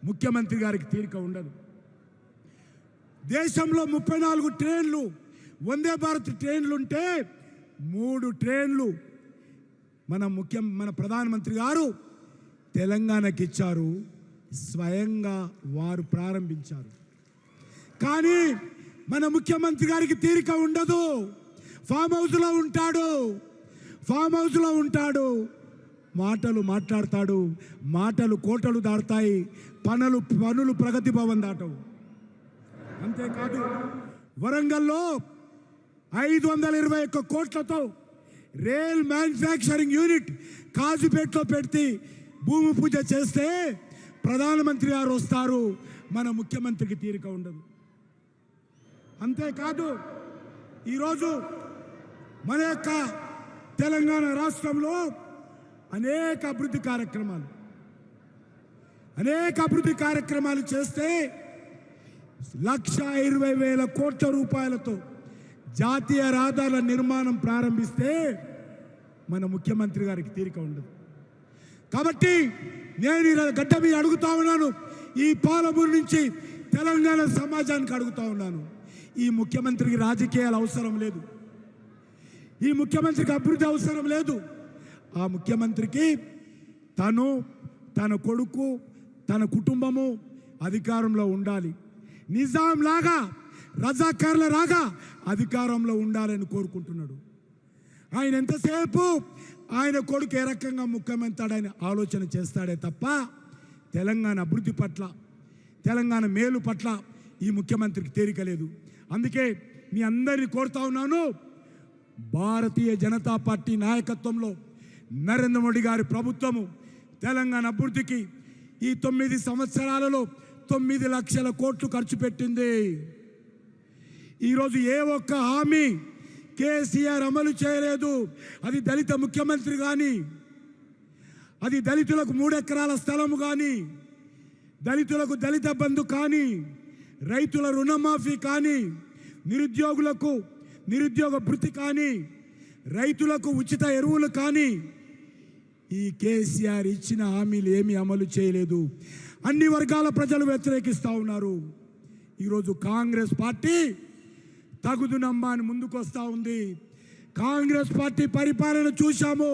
ముఖ్యమంత్రి గారికి తీరిక ఉండదు. దేశంలో 34 ట్రైన్లు వందే భారత్ ట్రైన్లు ఉంటే 3 ట్రైన్లు మన ప్రధానమంత్రి గారు తెలంగాణకి ఇచ్చారు, స్వయంగా వారు ప్రారంభించారు. కానీ మన ముఖ్యమంత్రి గారికి తీరిక ఉండదు. ఫామ్ హౌస్లో ఉంటాడు, మాటలు మాట్లాడతాడు, మాటలు కోటలు దాటుతాయి, పనులు ప్రగతి భవన్ దాటవు. అంతేకాదు వరంగల్లో 521 కోట్లతో రైల్ మ్యానుఫ్యాక్చరింగ్ యూనిట్ కాజుపేటలో పెట్టి భూమి పూజ చేస్తే ప్రధానమంత్రి గారు వస్తారు, మన ముఖ్యమంత్రికి తీరిక ఉండదు. అంతేకాదు ఈరోజు మన యొక్క తెలంగాణ రాష్ట్రంలో అనేక అభివృద్ధి కార్యక్రమాలు చేస్తే 1,20,000 కోట్ల రూపాయలతో జాతీయ రహదారుల నిర్మాణం ప్రారంభిస్తే మన ముఖ్యమంత్రి గారికి తీరిక ఉండదు. కాబట్టి నేను ఈ గడ్డ మీద అడుగుతా ఉన్నాను, ఈ పాలమూరు నుంచి తెలంగాణ సమాజానికి అడుగుతా ఉన్నాను, ఈ ముఖ్యమంత్రికి రాజకీయాలు అవసరం లేదు, ఈ ముఖ్యమంత్రికి అభివృద్ధి అవసరం లేదు. ఆ ముఖ్యమంత్రికి తన కొడుకు, తన కుటుంబము అధికారంలో ఉండాలి, నిజాం లాగా, రజాకార్ల లాగా అధికారంలో ఉండాలని కోరుకుంటున్నాడు. ఆయన ఎంతసేపు ఆయన కొడుకు ఏ రకంగా ముఖ్యమంత్రి ఆలోచన చేస్తాడే తప్ప తెలంగాణ అభివృద్ధి పట్ల, తెలంగాణ మేలు పట్ల ఈ ముఖ్యమంత్రికి తీరిక లేదు. అందుకే మీ అందరినీ కోరుతా ఉన్నాను, భారతీయ జనతా పార్టీ నాయకత్వంలో నరేంద్ర మోడీ గారి ప్రభుత్వము తెలంగాణ అభివృద్ధికి ఈ 9 సంవత్సరాలలో 9 లక్షల కోట్లు ఖర్చు పెట్టింది. ఈరోజు ఏ ఒక్క హామీ కేసీఆర్ అమలు చేయలేదు. అది దళిత ముఖ్యమంత్రి కానీ, అది దళితులకు 3 ఎకరాల స్థలము కానీ, దళితులకు దళిత బంధు కానీ, రైతుల రుణమాఫీ కానీ, నిరుద్యోగులకు నిరుద్యోగ భృతి కానీ, రైతులకు ఉచిత ఎరువులు కానీ, ఈ కేసీఆర్ ఇచ్చిన హామీలు ఏమీ అమలు చేయలేదు. అన్ని వర్గాల ప్రజలు వ్యతిరేకిస్తూ ఉన్నారు. ఈరోజు కాంగ్రెస్ పార్టీ తగుదునమ్మా అని ముందుకు వస్తూ ఉంది. కాంగ్రెస్ పార్టీ పరిపాలన చూశాము.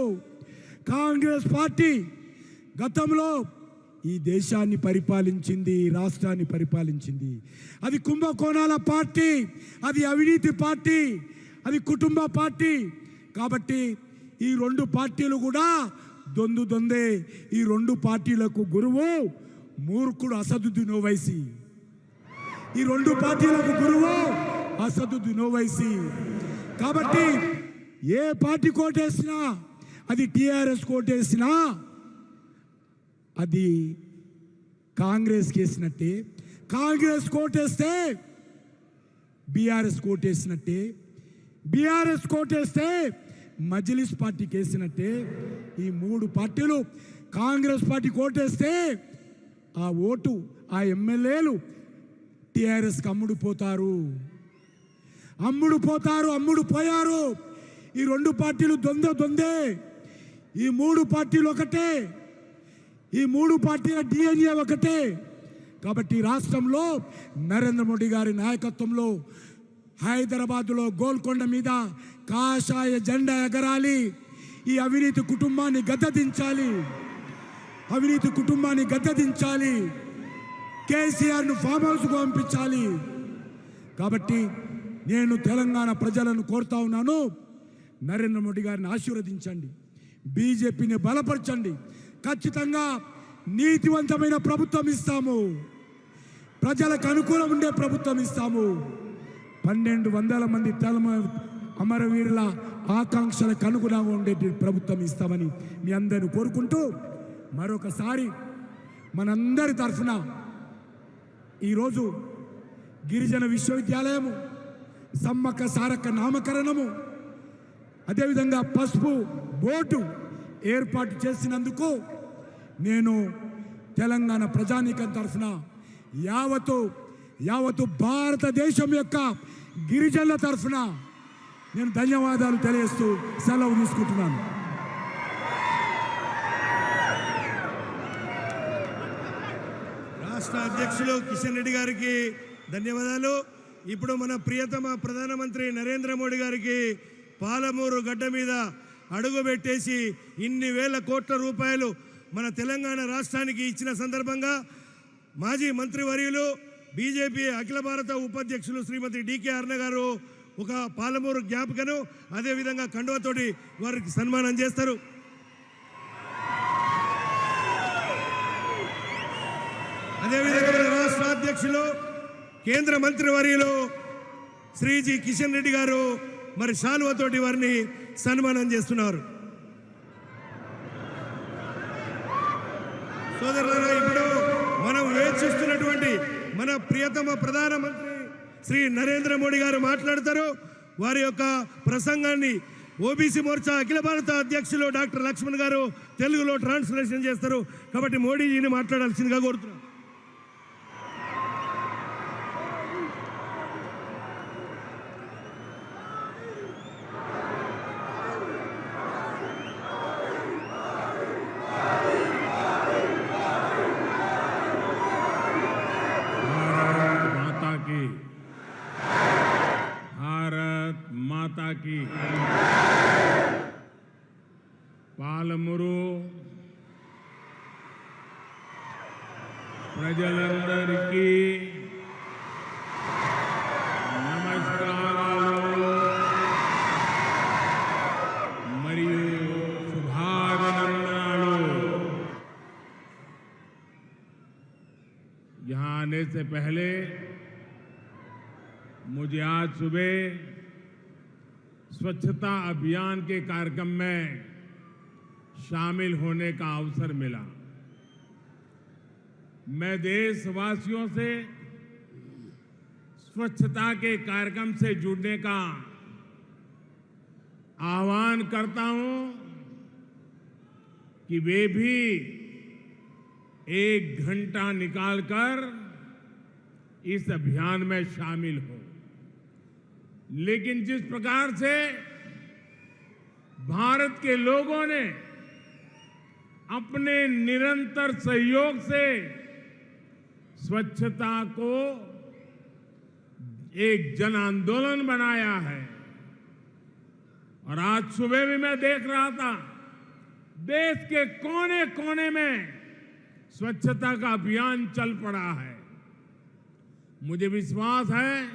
కాంగ్రెస్ పార్టీ గతంలో ఈ దేశాన్ని పరిపాలించింది, రాష్ట్రాన్ని పరిపాలించింది. అది కుంభకోణాల పార్టీ, అది అవినీతి పార్టీ, అది కుటుంబ పార్టీ. కాబట్టి ఈ 2 పార్టీలు కూడా దొందే. ఈ 2 పార్టీలకు గురువు మూర్ఖుడు అసదుద్దీన్ ఓవైసీ. ఈ 2 పార్టీలకు గురువు అసదుద్దీన్ ఓవైసీ. కాబట్టి ఏ పార్టీ కోటేసినా, అది టీఆర్ఎస్ కోటేసినా అది కాంగ్రెస్ కేసినట్టే, కాంగ్రెస్ కోటేస్తే బీఆర్ఎస్ కోటేసినట్టే, బీఆర్ఎస్ కోటేస్తే మజ్లిస్ పార్టీ కేసినట్టే. ఈ 3 పార్టీలు కాంగ్రెస్ పార్టీ కోటేస్తే ఆ ఓటు, ఆ ఎమ్మెల్యేలు టీఆర్ఎస్కి అమ్ముడు పోతారు. అమ్ముడు పోయారు. ఈ 2 పార్టీలు దొందే. ఈ 3 పార్టీలు ఒకటే. ఈ 3 పార్టీల డిఎన్ఏ ఒకటే. కాబట్టి రాష్ట్రంలో నరేంద్ర మోడీ గారి నాయకత్వంలో హైదరాబాదులో గోల్కొండ మీద కాషాయ జెండా ఎగరాలి. ఈ అవినీతి కుటుంబాన్ని గద్దెదించాలి. అవినీతి కుటుంబాన్ని గద్దెదించాలి. కేసీఆర్ను ఫామ్ హౌస్కు పంపించాలి. కాబట్టి నేను తెలంగాణ ప్రజలను కోరుతా ఉన్నాను, నరేంద్ర మోడీ గారిని ఆశీర్వదించండి, బీజేపీని బలపరచండి. ఖచ్చితంగా నీతివంతమైన ప్రభుత్వం ఇస్తాము, ప్రజలకు అనుకూలం ఉండే ప్రభుత్వం ఇస్తాము. 1200 మంది అమరవీరుల ఆకాంక్షలకు అనుగుణంగా ఉండే ప్రభుత్వం ఇస్తామని మీ అందరిని కోరుకుంటూ, మరొకసారి మనందరి తరఫున ఈరోజు గిరిజన విశ్వవిద్యాలయము, సమ్మక్క సారక్క నామకరణము, అదేవిధంగా పసుపు బోర్డు ఏర్పాటు చేసినందుకు నేను తెలంగాణ ప్రజానీకం తరఫున యావత్తు భారతదేశం యొక్క గిరిజనుల తరఫున నేను ధన్యవాదాలు తెలియజేస్తూ సెలవు తీసుకుంటున్నాను. రాష్ట్ర అధ్యక్షులు కిషన్ రెడ్డి గారికి ధన్యవాదాలు. ఇప్పుడు మన ప్రియతమ ప్రధానమంత్రి నరేంద్ర మోడీ గారికి పాలమూరు గడ్డ మీద అడుగుపెట్టేసి ఇన్ని వేల కోట్ల రూపాయలు మన తెలంగాణ రాష్ట్రానికి ఇచ్చిన సందర్భంగా మాజీ మంత్రివర్యులు బీజేపీ అఖిల భారత ఉపాధ్యక్షులు శ్రీమతి డికే అరుణ గారు ఒక పాలమూరు జ్ఞాపకను అదేవిధంగా కండువతోటి వారికి సన్మానం చేస్తారు. అదేవిధంగా మన రాష్ట్ర అధ్యక్షులు కేంద్ర మంత్రివర్యులు శ్రీ జి కిషన్ రెడ్డి గారు మరి శాలువతోటి వారిని సన్మానం చేస్తున్నారు. సోదరులారా, ఇప్పుడు మనం వేచిస్తున్నటువంటి మన ప్రియతమ ప్రధానమంత్రి శ్రీ నరేంద్ర మోడీ గారు మాట్లాడతారు. వారి యొక్క ప్రసంగాన్ని ఓబీసీ మోర్చా అఖిల భారత అధ్యక్షులు డాక్టర్ లక్ష్మణ్ గారు తెలుగులో ట్రాన్స్లేషన్ చేస్తారు. కాబట్టి మోడీజీని మాట్లాడాల్సిందిగా కోరుతున్నాను. भारत माता की పాలమూరు ప్రజలందరికీ నమస్కారాలు మరియు శుభాభినందనలు. यहाँ आने से पहले मुझे आज सुबह स्वच्छता अभियान के कार्यक्रम में शामिल होने का अवसर मिला। मैं देशवासियों से स्वच्छता के कार्यक्रम से जुड़ने का आह्वान करता हूं कि वे भी 1 घंटा निकालकर इस अभियान में शामिल हो। लेकिन जिस प्रकार से भारत के लोगों ने अपने निरंतर सहयोग से स्वच्छता को एक जन आंदोलन बनाया है, और आज सुबह भी मैं देख रहा था देश के कोने कोने में स्वच्छता का अभियान चल पड़ा है। मुझे विश्वास है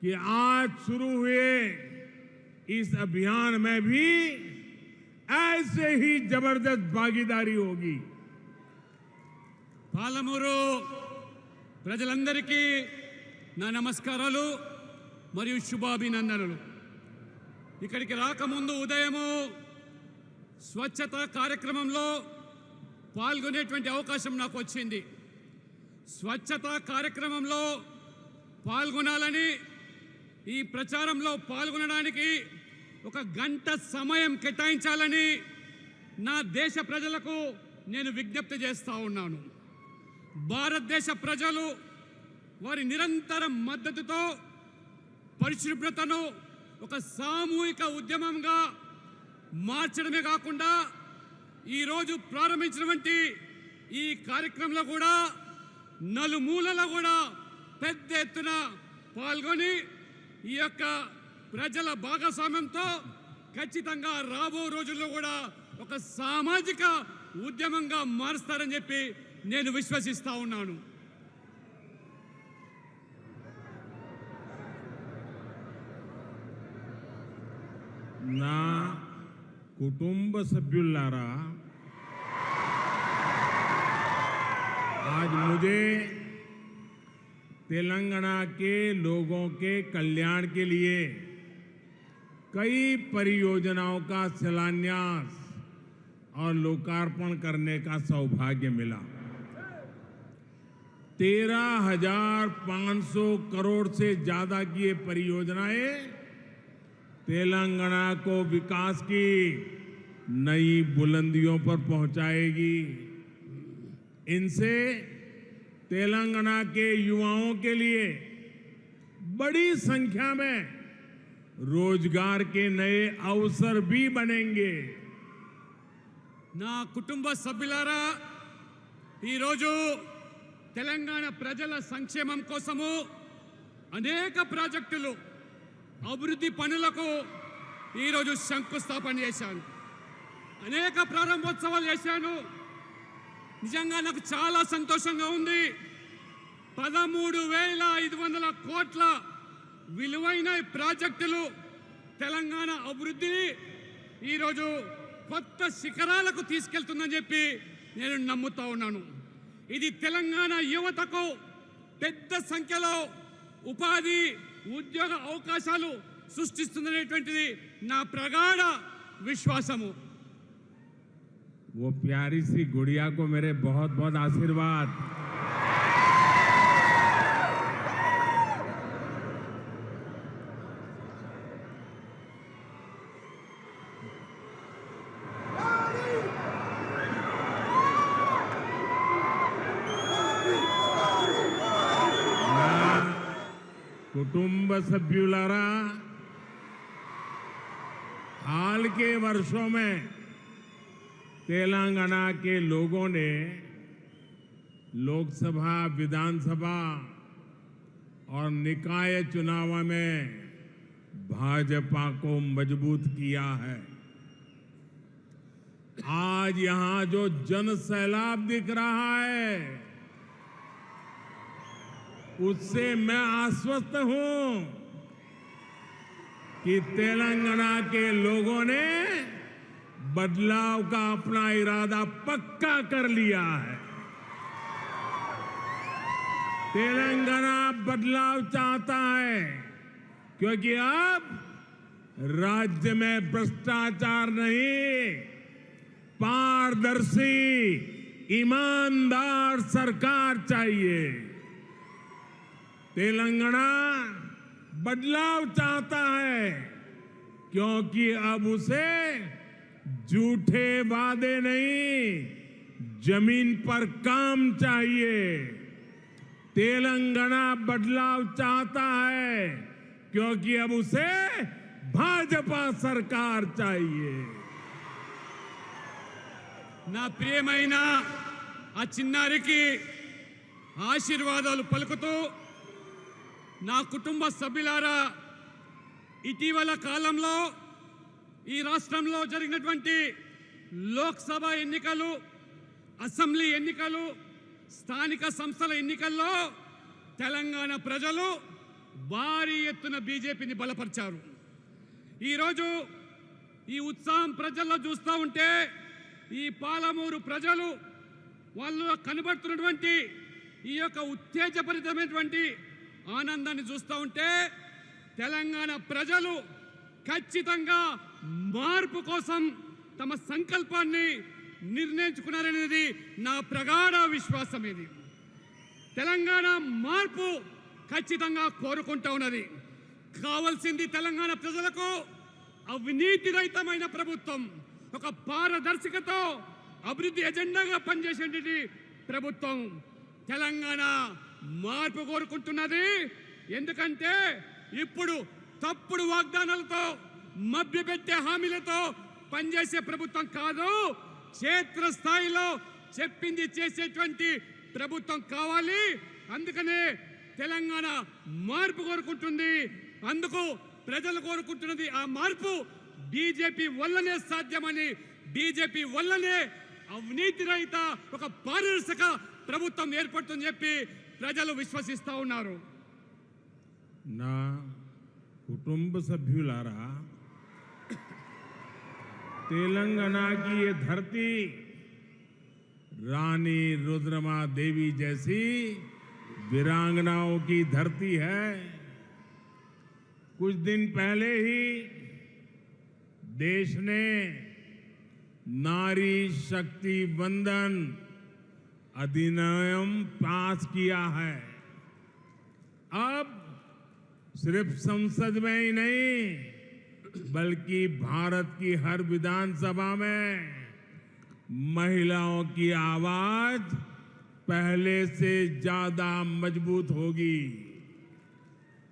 कि आज शुरू हुए इस अभियान में भी ऐसे ही जबरदस्त भागीदारी होगी। పాలమూరు ప్రజలందరికీ నా నమస్కారాలు మరియు శుభాభినందనలు. ఇక్కడికి రాకముందు ఉదయము స్వచ్ఛత కార్యక్రమంలో పాల్గొనేటువంటి అవకాశం నాకు వచ్చింది. స్వచ్ఛత కార్యక్రమంలో పాల్గొనాలని, ఈ ప్రచారంలో పాల్గొనడానికి 1 గంట సమయం కేటాయించాలని నా దేశ ప్రజలకు నేను విజ్ఞప్తి చేస్తా ఉన్నాను. భారతదేశ ప్రజలు వారి నిరంతర మద్దతుతో పరిశుభ్రతను ఒక సామూహిక ఉద్యమంగా మార్చడమే కాకుండా ఈరోజు ప్రారంభించినటువంటి ఈ కార్యక్రమంలో కూడా నలుమూలలా కూడా పెద్ద ఎత్తున పాల్గొని ఈ యొక్క ప్రజల భాగస్వామ్యంతో ఖచ్చితంగా రాబో రోజుల్లో కూడా ఒక సామాజిక ఉద్యమంగా మారుస్తారని చెప్పి నేను విశ్వసిస్తా ఉన్నాను. నా కుటుంబ సభ్యులారా, आज मुझे तेलंगाना के लोगों के कल्याण के लिए कई परियोजनाओं का शिलान्यास और लोकार्पण करने का सौभाग्य मिला। 13,500 करोड़ से ज्यादा की ये परियोजनाएं तेलंगाना को विकास की नई बुलंदियों पर पहुंचाएगी। इनसे तेलंगाना के युवाओं के लिए बड़ी संख्या में रोजगार के नए अवसर भी बनेंगे। నా కుటుంబ సభ్యులారా, ఈరోజు తెలంగాణ ప్రజల సంక్షేమం కోసము అనేక ప్రాజెక్టులు, అభివృద్ధి పనులకు ఈరోజు శంకుస్థాపన చేశాను. అనేక ప్రారంభోత్సవాలు చేశాను. నిజంగా నాకు చాలా సంతోషంగా ఉంది. 13,500 కోట్ల విలువైన ప్రాజెక్టులు తెలంగాణ అభివృద్ధిని ఈరోజు కొత్త శిఖరాలకు తీసుకెళ్తుందని చెప్పి నేను నమ్ముతా ఉన్నాను. ఇది తెలంగాణ యువతకు పెద్ద సంఖ్యలో ఉపాధి, ఉద్యోగ అవకాశాలు సృష్టిస్తుందనేటువంటిది నా ప్రగాఢ విశ్వాసము. वो प्यारी सी गुड़िया को मेरे बहुत बहुत आशीर्वाद। कुटुंब सभ्युलारा, हाल के वर्षों में तेलंगाना के लोगों ने लोकसभा, विधानसभा और निकाय चुनाव में भाजपा को मजबूत किया है। आज यहां जो जन सैलाब दिख रहा है, उससे मैं आश्वस्त हूं कि तेलंगाना के लोगों ने बदलाव का अपना इरादा पक्का कर लिया है। तेलंगाना बदलाव चाहता है, क्योंकि अब राज्य में भ्रष्टाचार नहीं, पारदर्शी ईमानदार सरकार चाहिए। तेलंगाना बदलाव चाहता है, क्योंकि अब उसे झूठे वादे नहीं, जमीन पर काम चाहिए। तेलंगाना बदलाव चाहता है, क्योंकि अब उसे भाजपा सरकार चाहिए। నా ప్రియమైన ఆ చిన్నారికి ఆశీర్వాదాలు పలుకుతూ, నా కుటుంబ సభ్యులారా, ఇటీవల కాలంలో ఈ రాష్ట్రంలో జరిగినటువంటి లోక్సభ ఎన్నికలు, అసెంబ్లీ ఎన్నికలు, స్థానిక సంస్థల ఎన్నికల్లో తెలంగాణ ప్రజలు భారీ ఎత్తున బీజేపీని బలపరిచారు. ఈరోజు ఈ ఉత్సాహం ప్రజల్లో చూస్తూ ఉంటే, ఈ పాలమూరు ప్రజలు వాళ్ళు కనబడుతున్నటువంటి ఈ యొక్క ఉత్తేజభరితమైనటువంటి ఆనందాన్ని చూస్తూ ఉంటే, తెలంగాణ ప్రజలు ఖచ్చితంగా మార్పు కోసం తమ సంకల్పాన్ని నిర్ణయించుకున్నారనేది నా ప్రగాఢ విశ్వాసం. ఇది తెలంగాణ మార్పు ఖచ్చితంగా కోరుకుంటూ ఉన్నది. కావాల్సింది తెలంగాణ ప్రజలకు అవినీతి రహితమైన ప్రభుత్వం, ఒక పారదర్శకతో అభివృద్ధి ఎజెండాగా పనిచేసేటువంటి ప్రభుత్వం. తెలంగాణ మార్పు కోరుకుంటున్నది. ఎందుకంటే ఇప్పుడు తప్పుడు వాగ్దానాలతో, మభ్యపెట్టే హామీలతో పనిచేసే ప్రభుత్వం కాదు, క్షేత్రస్థాయిలో చెప్పింది చేసేటువంటి ప్రభుత్వం కావాలి. అందుకనే తెలంగాణ మార్పు కోరుకుంటుంది. అందుకు ప్రజలు కోరుకుంటున్నది ఆ మార్పు బీజేపీ వల్లనే సాధ్యమని, బీజేపీ వల్లనే అవినీతి రహిత ఒక పారదర్శక ప్రభుత్వం ఏర్పడుతుందని చెప్పి ప్రజలు విశ్వసిస్తూ ఉన్నారు. నా కుటుంబ సభ్యులారా, तेलंगाना की ये धरती रानी रुद्रमा देवी जैसी वीरांगनाओं की धरती है। कुछ दिन पहले ही देश ने नारी शक्ति वंदन अधिनियम पास किया है। अब सिर्फ संसद में ही नहीं, बल्कि भारत की हर विधानसभा में महिलाओं की आवाज पहले से ज्यादा मजबूत होगी।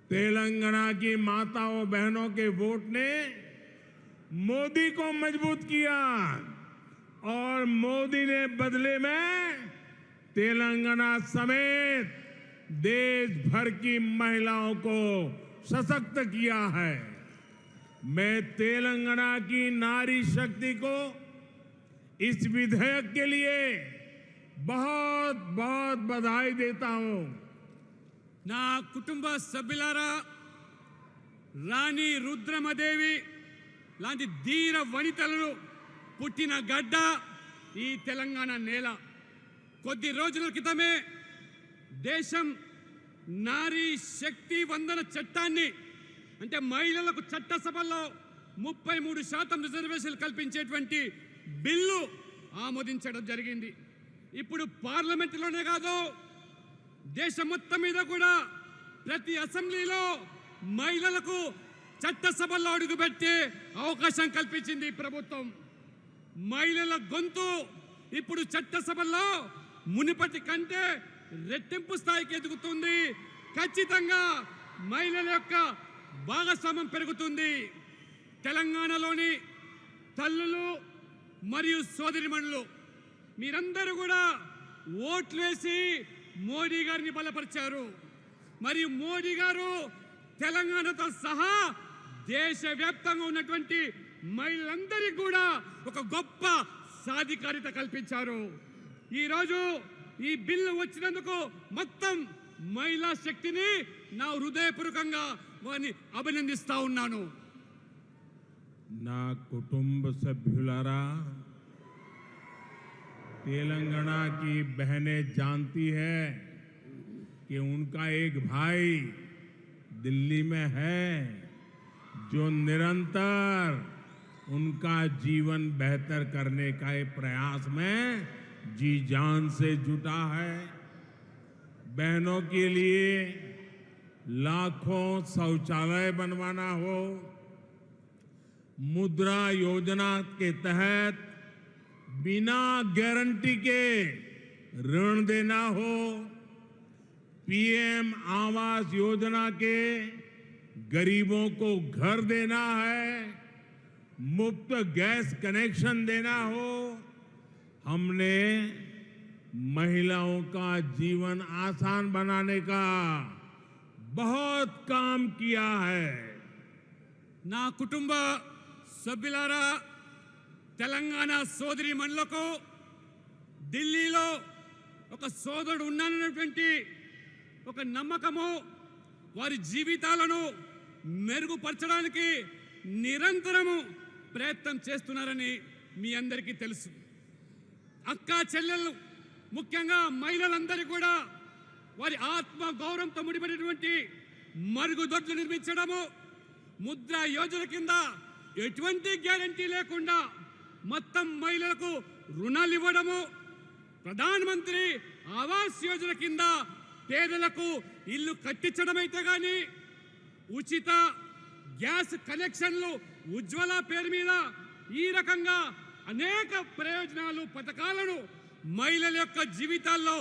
तेलंगाना की माताओं बहनों के वोट ने मोदी को मजबूत किया और मोदी ने बदले में तेलंगाना समेत देश भर की महिलाओं को सशक्त किया है। मैं तेलंगाना की नारी शक्ति को इस विधेयक के लिए बहुत बहुत बधाई देता हूं। నా కుటుంబ సభ్యులారా, రాణి రుద్రమదేవి లాంటి ధీర వనితలను పుట్టిన గడ్డ ఈ తెలంగాణ నేల. కొద్ది రోజుల క్రితమే దేశం నారీ శక్తి వందన చట్టాన్ని, అంటే మహిళలకు చట్టసభల్లో 33% రిజర్వేషన్లు కల్పించేటువంటి బిల్లు ఆమోదించడం జరిగింది. ఇప్పుడు పార్లమెంటులోనే కాదు, దేశం మొత్తం మీద కూడా ప్రతి అసెంబ్లీలో మహిళలకు చట్టసభల్లో అడుగుపెట్టే అవకాశం కల్పించింది ప్రభుత్వం. మహిళల గొంతు ఇప్పుడు చట్టసభల్లో మునుపటి కంటే రెట్టింపు స్థాయికి ఎదుగుతుంది. ఖచ్చితంగా మహిళల యొక్క భాగస్వామ్యం పెరుగుతుంది. తెలంగాణలోని తల్లులు మరియు సోదరిమణులు మీరందరూ కూడా ఓట్లు వేసి మోడీ గారిని బలపరిచారు. మరియు మోడీ గారు తెలంగాణతో సహా దేశవ్యాప్తంగా ఉన్నటువంటి మహిళలందరికీ కూడా ఒక గొప్ప సాధికారిత కల్పించారు. ఈరోజు ఈ బిల్లు వచ్చినందుకు మొత్తం మహిళా శక్తిని నా హృదయపూర్వకంగా వారిని అభినందిస్తా ఉన్నాను. నా కుటుంబ సభ్యులారా, तेलंगाना की बहनें जानती है कि उनका एक भाई दिल्ली में है जो निरंतर उनका जीवन बेहतर करने का प्रयास में जी जान से जुटा है। बहनों के लिए लाखों शौचालय बनवाना हो, मुद्रा योजना के तहत बिना गारंटी के ऋण देना हो, पीएम आवास योजना के गरीबों को घर देना है, मुफ्त गैस कनेक्शन देना हो, हमने महिलाओं का जीवन आसान बनाने का बहुत काम किया है। నా కుటుంబ సభ్యులారా, తెలంగాణ సోదరి మనులకు ఢిల్లీలో ఒక సోదరుడు ఉన్నానన్నటువంటి ఒక నమ్మకము, వారి జీవితాలను మెరుగుపరచడానికి నిరంతరము ప్రయత్నం చేస్తున్నారని మీ అందరికీ తెలుసు. అక్కా చెల్లెళ్ళు, ముఖ్యంగా మహిళలందరూ కూడా వారి ఆత్మ గౌరవంతో ముడిపడినటువంటి మరుగుదొడ్లు నిర్మించడము, ముద్రా యోజన కింద ఎటువంటి గ్యారంటీ లేకుండా మొత్తం మహిళలకు రుణాలు ఇవ్వడము, ప్రధానమంత్రి ఆవాస్ యోజన కింద పేదలకు ఇల్లు కట్టించడం అయితే కానీ, ఉచిత గ్యాస్ కనెక్షన్లు ఉజ్వల పేరు మీద ఈ రకంగా అనేక ప్రయోజనాలు, పథకాలను మహిళల యొక్క జీవితాల్లో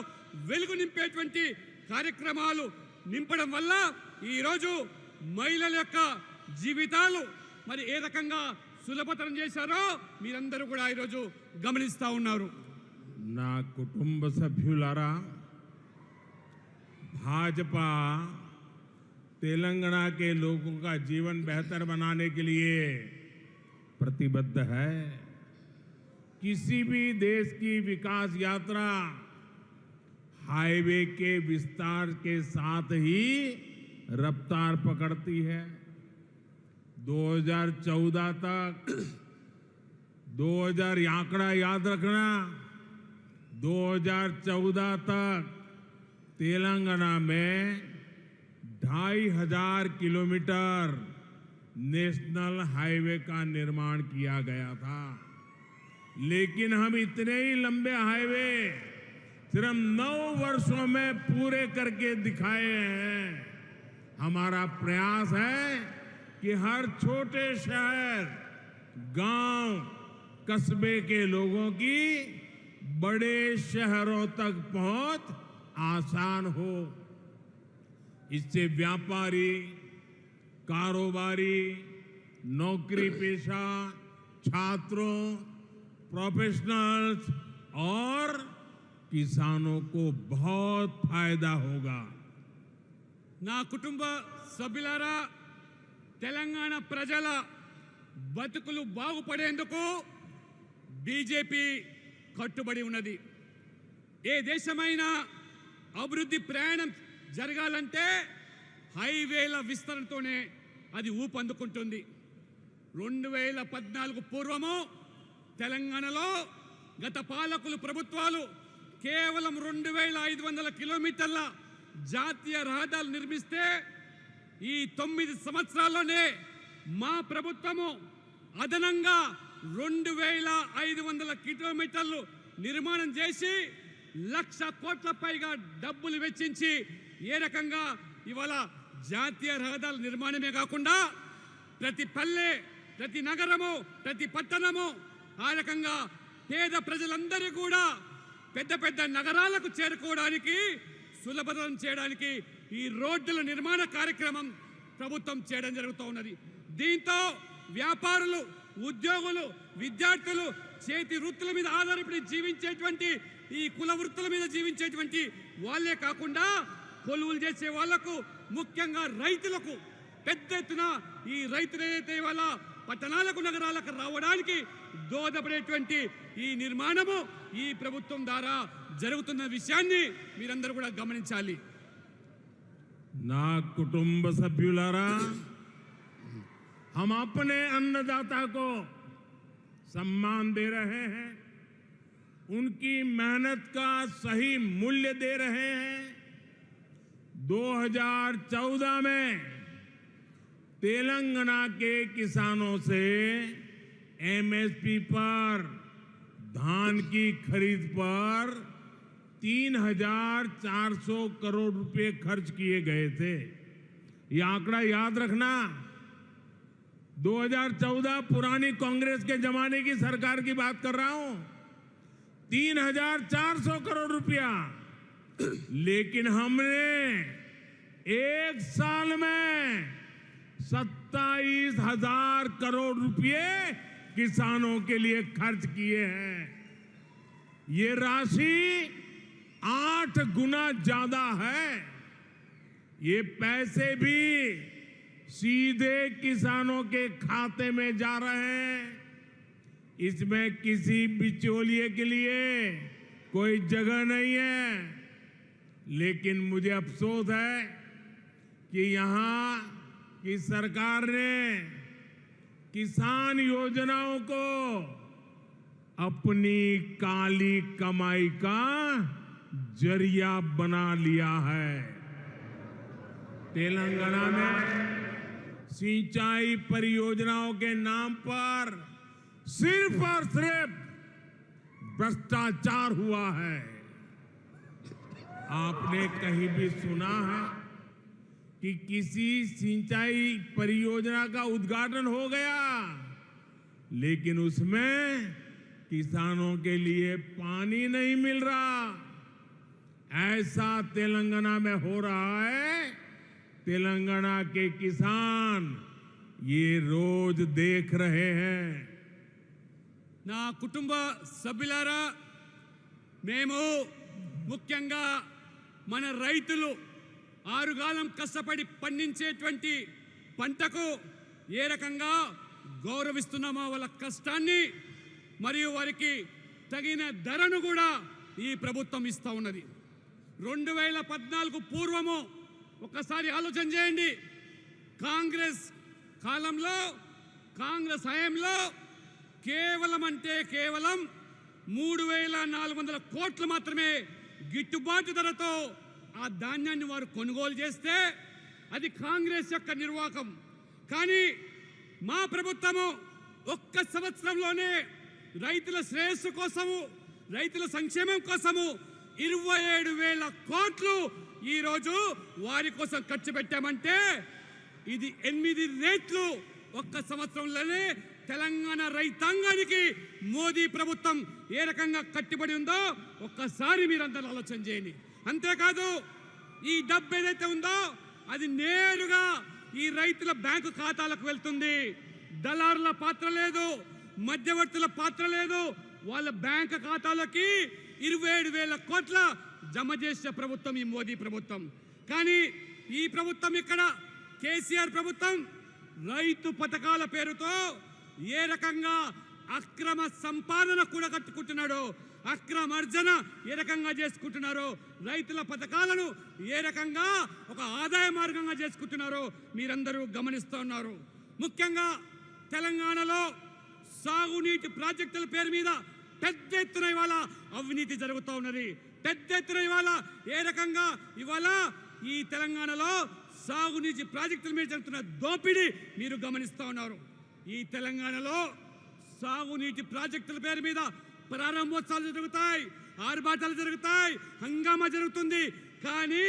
వెలుగు నింపేటువంటి కార్యక్రమాలు నింపడం వల్ల ఈరోజు మహిళల యొక్క జీవితాలు మరి ఏ రకంగా సులభతరం చేశారో మీరందరూ కూడా ఈరోజు గమనిస్తూ ఉన్నారు. నా కుటుంబ సభ్యులారా, भाजपा तेलंगाना के लोगों का जीवन बेहतर बनाने के लिए प्रतिबद्ध है। किसी भी देश की विकास यात्रा हाईवे के विस्तार के साथ ही रफ्तार पकड़ती है। 2014 तक 2000 आंकड़ा याद रखना, 2014 तक तेलंगाना में 2500 किलोमीटर नेशनल हाईवे का निर्माण किया गया था। लेकिन हम इतने ही लंबे हाईवे सिर्फ 9 वर्षों में पूरे करके दिखाए हैं। हमारा प्रयास है कि हर छोटे शहर, गांव, कस्बे के लोगों की बड़े शहरों तक पहुंच आसान हो। इससे व्यापारी, कारोबारी, नौकरी पेशा, छात्रों, प्रोफेशनल्स और किसानों को बहुत फायदा होगा। నా కుటుంబ సభ్యులారా, తెలంగాణ ప్రజల బతుకులు బాగుపడేందుకు బీజేపీ కట్టుబడి ఉన్నది. ఏ దేశమైనా అభివృద్ధి ప్రయాణం జరగాలంటే హైవేల విస్తరణతోనే అది ఊపందుకుంటుంది. 2014 పూర్వము తెలంగాణలో గత పాలకులు ప్రభుత్వాలు కేవలం 2500 కిలోమీటర్ల జాతీయ రహదారులు నిర్మిస్తే ఈ 9 సంవత్సరాల్లోనే మా ప్రభుత్వము అదనంగా 2500 కిలోమీటర్లు నిర్మాణం చేసి 1,00,000 కోట్ల పైగా డబ్బులు వెచ్చించి ఏ రకంగా ఇవాళ జాతీయ రహదారుల నిర్మాణమే కాకుండా ప్రతి పల్లె, ప్రతి నగరము, ప్రతి పట్టణము ఆ రకంగా పేద ప్రజలందరూ కూడా పెద్ద పెద్ద నగరాలకు చేరుకోవడానికి సులభతరం చేయడానికి ఈ రోడ్డుల నిర్మాణ కార్యక్రమం ప్రభుత్వం చేయడం జరుగుతూ ఉన్నది. దీంతో వ్యాపారులు, ఉద్యోగులు, విద్యార్థులు చేతి వృత్తుల మీద ఆధారపడి జీవించేటువంటి ఈ కుల వృత్తుల మీద జీవించేటువంటి వాళ్ళే కాకుండా కొలువులు చేసే వాళ్లకు, ముఖ్యంగా రైతులకు పెద్ద ఎత్తున ఈ రైతులు ఏదైతే ఇవాళ పట్టణాలకు, నగరాలకు రావడానికి దోహదపడేటువంటి ఈ నిర్మాణము ఈ ప్రభుత్వం ద్వారా జరుగుతున్న విషయాన్ని మీరందరూ కూడా గమనించాలి. నా కుటుంబ సభ్యులారా, हम अपने अन्नदाता को सम्मान दे रहे हैं, उनकी मेहनत का सही मूल्य दे रहे हैं। 2014 में तेलंगाना के किसानों से एमएसपी पर धान की खरीद पर 3,400 करोड़ रुपए खर्च किए गए थे। ये आंकड़ा याद रखना। 2014 पुरानी कांग्रेस के जमाने की सरकार की बात कर रहा हूं। 3,400 करोड़ रुपया, लेकिन हमने एक साल में 27,000 करोड़ रुपए किसानों के लिए खर्च किए हैं। ये राशि 8 गुना ज्यादा है। ये पैसे भी सीधे किसानों के खाते में जा रहे हैं। इसमें किसी बिचौलिए के लिए कोई जगह नहीं है। लेकिन मुझे अफसोस है कि यहां की सरकार ने किसान योजनाओं को अपनी काली कमाई का जरिया बना लिया है। तेलंगाना में सिंचाई परियोजनाओं के नाम पर सिर्फ और सिर्फ भ्रष्टाचार हुआ है। आपने कहीं भी सुना है कि किसी सिंचाई परियोजना का उद्घाटन हो गया, लेकिन उसमें किसानों के लिए पानी नहीं मिल रहा? ऐसा तेलंगाना में हो रहा है। तेलंगाना के किसान ये रोज देख रहे हैं। నా కుటుంబ సభ్యులారా, మేము ముఖ్యంగా మన రైతులు ఆరుగాలం కష్టపడి పండించేటువంటి పంటకు ఏ రకంగా గౌరవిస్తున్నామో వాళ్ళ కష్టాన్ని మరియు వారికి తగిన ధరను కూడా ఈ ప్రభుత్వం ఇస్తా ఉన్నది. 2014 పూర్వము ఒకసారి ఆలోచన చేయండి. కాంగ్రెస్ కాలంలో, కాంగ్రెస్ హయాంలో కేవలం 3,400 కోట్లు మాత్రమే గిట్టుబాటు ధరతో ఆ ధాన్యాన్ని వారు కొనుగోలు చేస్తే అది కాంగ్రెస్ యొక్క నిర్వాహకం. కానీ మా ప్రభుత్వము ఒక్క సంవత్సరంలోనే రైతుల శ్రేయస్సు కోసము, రైతుల సంక్షేమం కోసము 27,000 కోట్లు ఈ రోజు వారి కోసం ఖర్చు పెట్టామంటే ఇది 8 రెట్లు ఒక్క సంవత్సరంలోనే తెలంగాణ రైతాంగానికి మోదీ ప్రభుత్వం ఏ రకంగా కట్టుబడి ఉందో ఒక్కసారి మీరందరూ ఆలోచన చేయండి. అంతేకాదు ఈ డబ్బు ఏదైతే ఉందో అది నేరుగా ఈ రైతుల బ్యాంకు ఖాతాలకు వెళ్తుంది. దళారుల పాత్ర లేదు, మధ్యవర్తుల పాత్ర లేదు. వాళ్ళ బ్యాంకు ఖాతాలకి 27,000 కోట్ల జమ చేసే ప్రభుత్వం ఈ మోదీ ప్రభుత్వం. కానీ ఈ ప్రభుత్వం ఇక్కడ కేసీఆర్ ప్రభుత్వం రైతు పథకాల పేరుతో ఏ రకంగా అక్రమ సంపాదన కూడా కట్టుకుంటున్నాడో, అక్రమార్జన ఏ రకంగా చేసుకుంటున్నారో, రైతుల పథకాలను ఏ రకంగా ఒక ఆదాయ మార్గంగా చేసుకుంటున్నారో మీరందరూ గమనిస్తున్నారు. ముఖ్యంగా తెలంగాణలో సాగునీటి ప్రాజెక్టుల పేరు మీద పెద్ద ఎత్తున ఇవాళ అవినీతి జరుగుతూ ఉన్నది. పెద్ద ఎత్తున ఇవాళ ఏ రకంగా ఇవాళ ఈ తెలంగాణలో సాగునీటి ప్రాజెక్టుల మీద జరుగుతున్న దోపిడీ మీరు గమనిస్తూ ఉన్నారు. ఈ తెలంగాణలో సాగునీటి ప్రాజెక్టుల పేరు మీద ప్రారంభోత్సవాలు జరుగుతాయి, ఆర్భాటాలు జరుగుతాయి, హంగామా జరుగుతుంది. కానీ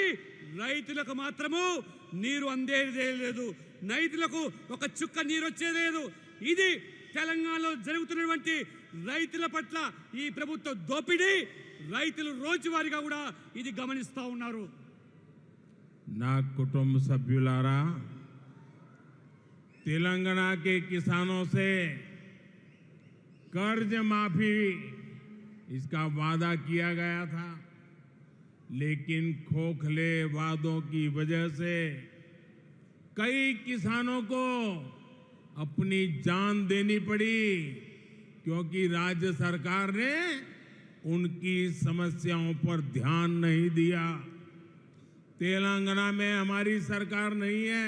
రైతులకు మాత్రము నీరు అందేదే లేదు, రైతులకు ఒక చుక్క నీరు వచ్చేది లేదు. ఇది తెలంగాణలో జరుగుతున్నటువంటి రైతుల పట్ల ఈ ప్రభుత్వ దోపిడీ రైతులు రోజువారీగా కూడా ఇది గమనిస్తూ ఉన్నారు. నా కుటుంబ సభ్యులారా, तेलंगाना के किसानों से कर्ज माफी इसका वादा किया गया था, लेकिन खोखले वादों की वजह से कई किसानों को अपनी जान देनी पड़ी, क्योंकि राज्य सरकार ने उनकी समस्याओं पर ध्यान नहीं दिया। तेलंगाना में हमारी सरकार नहीं है,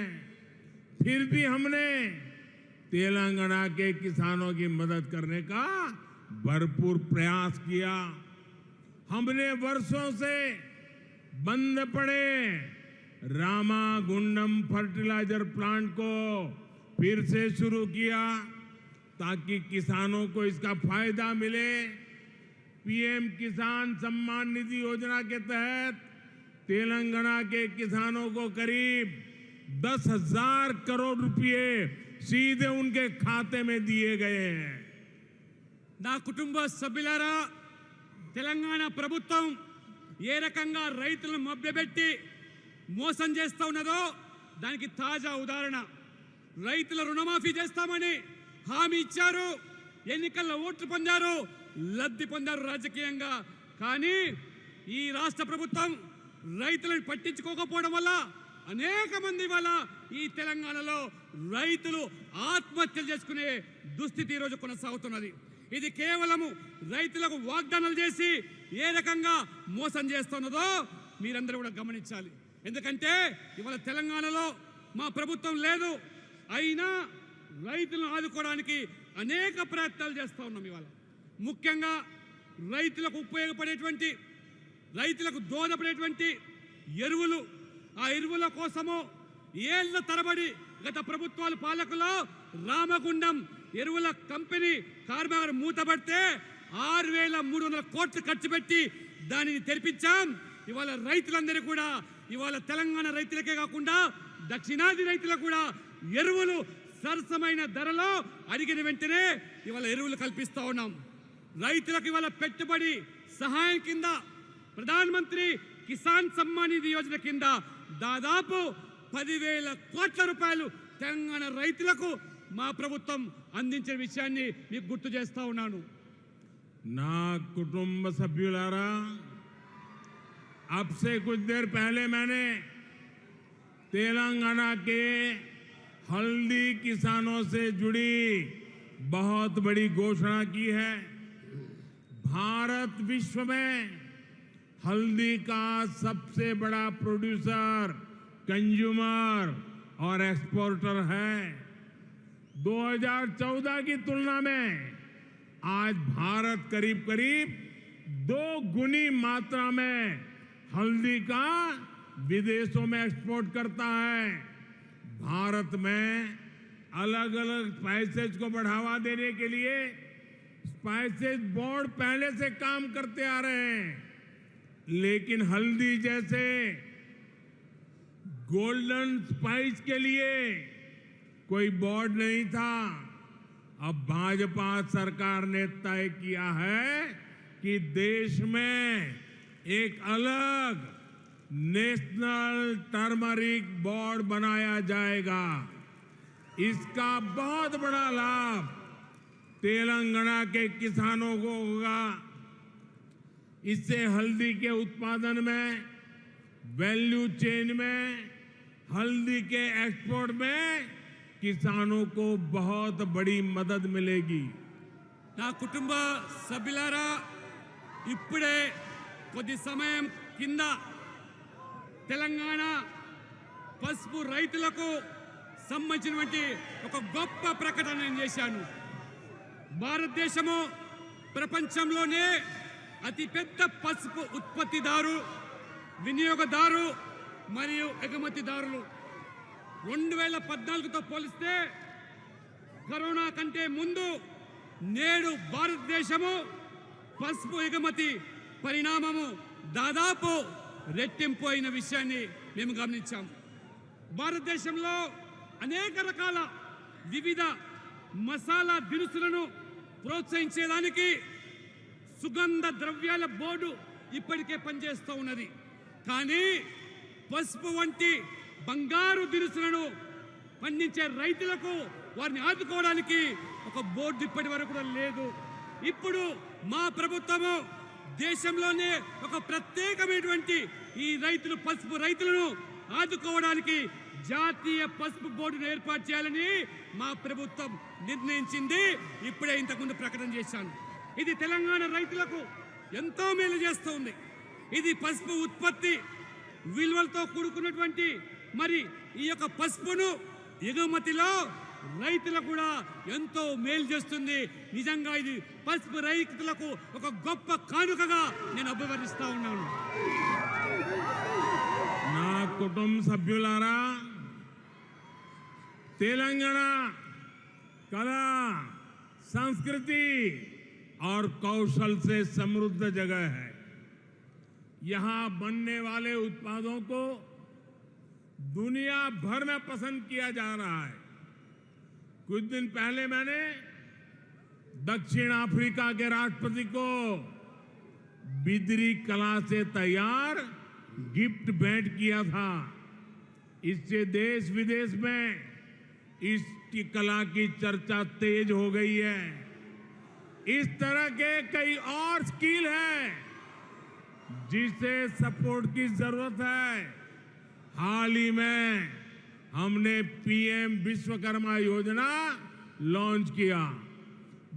फिर भी हमने तेलंगाना के किसानों की मदद करने का भरपूर प्रयास किया। हमने वर्षों से बंद पड़े रामागुंडम फर्टिलाइजर प्लांट को फिर से शुरू किया, ताकि किसानों को इसका फायदा मिले, पीएम किसान सम्मान निधि योजना के तहत तेलंगाना के किसानों को करीब 10,000 करोड़ रुपए सीधे उनके खाते में दिए गए हैं। నా కుటుంబ సభ్యులారా, తెలంగాణ ప్రభుత్వం ఏ రకంగా రైతులను మభ్యపెట్టి మోసం చేస్తా ఉన్నదో దానికి తాజా ఉదాహరణ. రైతుల రుణమాఫీ చేస్తామని హామీ ఇచ్చారు, ఎన్నికల్లో ఓట్లు పొందారు, లబ్ధి పొందారు రాజకీయంగా. కానీ ఈ రాష్ట్ర ప్రభుత్వం రైతులను పట్టించుకోకపోవడం వల్ల అనేక మంది వల్ల ఈ తెలంగాణలో రైతులు ఆత్మహత్యలు చేసుకునే దుస్థితి ఈరోజు కొనసాగుతున్నది. ఇది కేవలము రైతులకు వాగ్దానాలు చేసి ఏ రకంగా మోసం చేస్తున్నదో మీరందరూ కూడా గమనించాలి. ఎందుకంటే ఇవాళ తెలంగాణలో మా ప్రభుత్వం లేదు, అయినా రైతులను ఆదుకోవడానికి అనేక ప్రయత్నాలు చేస్తూ ఉన్నాం. ఇవాళ ముఖ్యంగా రైతులకు ఉపయోగపడేటువంటి, రైతులకు దోహదపడేటువంటి ఎరువులు, ఆ ఎరువుల కోసము ఏళ్ల తరబడి గత ప్రభుత్వాల పాలకులో రామగుండం ఎరువుల కంపెనీ కార్మాగారం మూతపడితే 6,300 కోట్లు ఖర్చు పెట్టి దానిని తెరిపించాం. ఇవాళ రైతులందరూ కూడా, ఇవాళ తెలంగాణ రైతులకే కాకుండా దక్షిణాది రైతులకు కూడా ఎరువులు సరసమైన ధరలో అడిగిన వెంటనే ఇవాళ ఎరువులు కల్పిస్తూ ఉన్నాం. రైతులకు ఇవాళ పెట్టుబడి సహాయం కింద ప్రధాన మంత్రి కిసాన్ సమ్మాన్ నిధి యోజన కింద దాదాపు 10,000 కోట్ల రూపాయలు తెలంగాణ రైతులకు మా ప్రభుత్వం అందించిన విషయాన్ని మీకు గుర్తు చేస్తా ఉన్నాను. ना कुटुंब सभ्युलारा, अब से कुछ देर पहले मैंने तेलंगाना के हल्दी किसानों से जुड़ी बहुत बड़ी घोषणा की है। भारत विश्व में हल्दी का सबसे बड़ा प्रोड्यूसर, कंज्यूमर और एक्सपोर्टर है। 2014 की तुलना में आज भारत करीब करीब 2 गुनी मात्रा में हल्दी का विदेशों में एक्सपोर्ट करता है। भारत में अलग अलग स्पाइसेज को बढ़ावा देने के लिए स्पाइसेज बोर्ड पहले से काम करते आ रहे हैं, लेकिन हल्दी जैसे गोल्डन स्पाइस के लिए कोई बोर्ड नहीं था। अब भाजपा सरकार ने तय किया है कि देश में एक अलग नेशनल टर्मरिक बोर्ड बनाया जाएगा। इसका बहुत बड़ा लाभ तेलंगाना के किसानों को होगा। इससे हल्दी के उत्पादन में, वैल्यू चेन में, हल्दी के एक्सपोर्ट में किसानों को बहुत बड़ी मदद मिलेगी। నా కుటుంబ సభ్యులారా, ఇప్పుడే కొద్ది సమయం కింద తెలంగాణ పసుపు రైతులకు సంబంధించినటువంటి ఒక గొప్ప ప్రకటన నేను చేశాను. భారతదేశము ప్రపంచంలోనే అతిపెద్ద పసుపు ఉత్పత్తిదారు, వినియోగదారు మరియు ఎగుమతిదారులు. 2014తో పోలిస్తే కరోనా కంటే ముందు నేడు భారతదేశము పసుపు ఎగుమతి పరిణామము దాదాపు రెట్టింపు అయిన విషయాన్ని మేము గమనించాం. భారతదేశంలో అనేక రకాల వివిధ మసాలా దినుసులను ప్రోత్సహించేదానికి సుగంధ ద్రవ్యాల బోర్డు ఇప్పటికే పనిచేస్తూ ఉన్నది. కానీ పసుపు వంటి బంగారు దినుసులను పండించే రైతులకు వారిని ఆదుకోవడానికి ఒక బోర్డు ఇప్పటి వరకు కూడా లేదు. ఇప్పుడు మా ప్రభుత్వము దేశంలోనే ఒక ప్రత్యేకమైనటువంటి ఈ రైతులు, పసుపు రైతులను ఆదుకోవడానికి జాతీయ పసుపు బోర్డును ఏర్పాటు చేయాలని మా ప్రభుత్వం నిర్ణయించింది. ఇప్పుడే ఇంతకుముందు ప్రకటన చేశాను. ఇది తెలంగాణ రైతులకు ఎంతో మేలు చేస్తుంది. ఇది పసుపు ఉత్పత్తి విలువలతో కూడుకున్నటువంటి మరి ఈ యొక్క పసుపును ఎగుమతిలో రైతులకు కూడా ఎంతో మేలు చేస్తుంది. నిజంగా ఇది పసుపు రైతులకు ఒక గొప్ప కానుకగా నేను అభివర్ణిస్తా ఉన్నాను. నా కుటుంబ సభ్యులారా, తెలంగాణ కళ, సంస్కృతి, और कौशल से समृद्ध जगह है। यहां बनने वाले उत्पादों को दुनिया भर में पसंद किया जा रहा है। कुछ दिन पहले मैंने दक्षिण अफ्रीका के राष्ट्रपति को बिदरी कला से तैयार गिफ्ट भेंट किया था। इससे देश विदेश में इसकी कला की चर्चा तेज हो गई है। इस तरह के कई और स्किल हैं जिसे सपोर्ट की जरूरत है। हाल ही में हमने पीएम विश्वकर्मा योजना लॉन्च किया।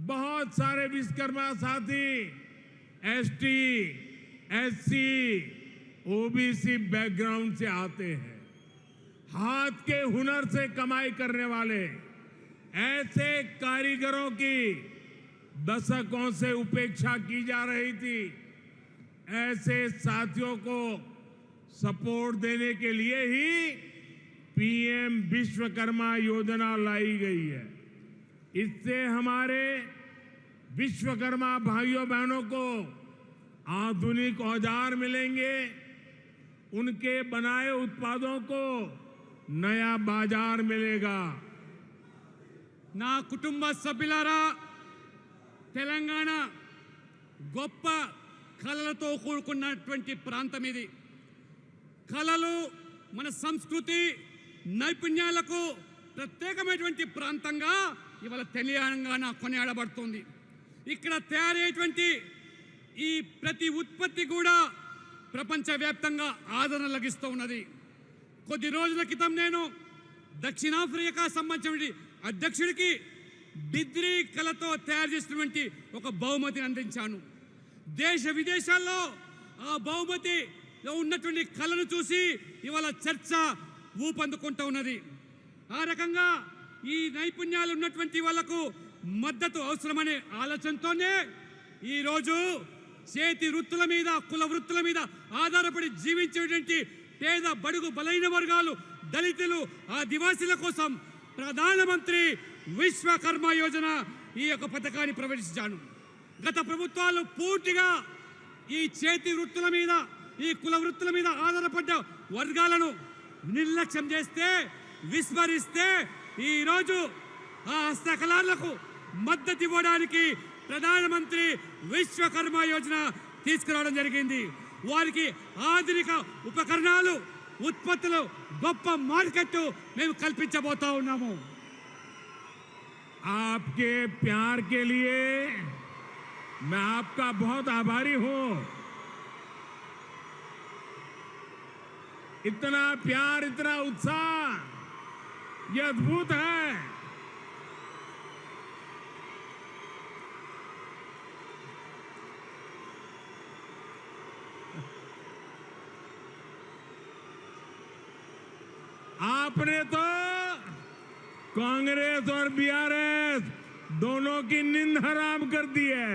बहुत सारे विश्वकर्मा साथी एसटी, एससी, ओबीसी बैकग्राउंड से आते हैं। हाथ के हुनर से कमाई करने वाले ऐसे कारीगरों की दशकों से उपेक्षा की जा रही थी। ऐसे साथियों को सपोर्ट देने के लिए ही पीएम विश्वकर्मा योजना लाई गई है। इससे हमारे विश्वकर्मा भाइयों बहनों को आधुनिक औजार मिलेंगे। उनके बनाए उत्पादों को नया बाजार मिलेगा। నా కుటుంబ సభ్యులారా, తెలంగాణ గొప్ప కళలతో కూడుకున్నటువంటి ప్రాంతం ఇది. కళలు మన సంస్కృతి నైపుణ్యాలకు ప్రత్యేకమైనటువంటి ప్రాంతంగా ఇవాళ తెలంగాణ కొనియాడబడుతుంది. ఇక్కడ తయారయ్యేటువంటి ఈ ప్రతి ఉత్పత్తి కూడా ప్రపంచవ్యాప్తంగా ఆదరణ లభిస్తూ ఉన్నది. కొద్ది రోజుల క్రితం నేను దక్షిణాఫ్రికా సంబంధించిన అధ్యక్షుడికి బిద్రీ కళతో తయారు చేసినటువంటి ఒక బహుమతిని అందించాను. దేశ విదేశాల్లో ఆ బహుమతిలో ఉన్నటువంటి కళను చూసి ఇవాళ చర్చ ఊపందుకుంటూ ఉన్నది. ఆ రకంగా ఈ నైపుణ్యాలు ఉన్నటువంటి వాళ్లకు మద్దతు అవసరమనే ఆలోచనతోనే ఈరోజు చేతి వృత్తుల మీద, కుల వృత్తుల మీద ఆధారపడి జీవించేటువంటి పేద, బడుగు, బలైన వర్గాలు, దళితులు, ఆదివాసీల కోసం ప్రధానమంత్రి విశ్వకర్మ యోజన ఈ యొక్క పథకాన్ని ప్రవేశించాను. గత ప్రభుత్వాలు పూర్తిగా ఈ చేతి వృత్తుల మీద, ఈ కుల వృత్తుల మీద ఆధారపడ్డ వర్గాలను నిర్లక్ష్యం చేస్తే, విస్మరిస్తే ఈరోజు ఆ హస్తకళలకు మద్దతు ఇవ్వడానికి ప్రధానమంత్రి విశ్వకర్మ యోజన తీసుకురావడం జరిగింది. వారికి ఆధునిక ఉపకరణాలు, ఉత్పత్తులు, గొప్ప మార్కెట్ మేము కల్పించబోతా ఉన్నాము. आपके प्यार के लिए मैं आपका बहुत आभारी हूं. इतना प्यार, इतना उत्साह, ये अद्भुत है. आपने तो कांग्रेस और बीआरएस दोनों की नींद हराम कर दी है.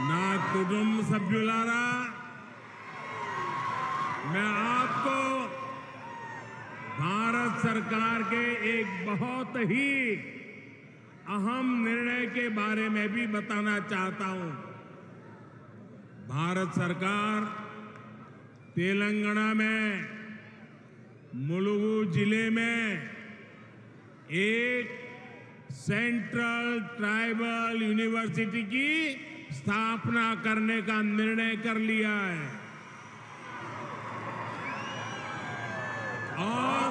ना कुटुंब सभ्युलारा, मैं आपको भारत सरकार के एक बहुत ही अहम निर्णय के बारे में भी बताना चाहता हूं. भारत सरकार तेलंगाना में मुलुगु जिले में एक सेंट्रल ट्राइबल यूनिवर्सिटी की स्थापना करने का निर्णय कर लिया है. और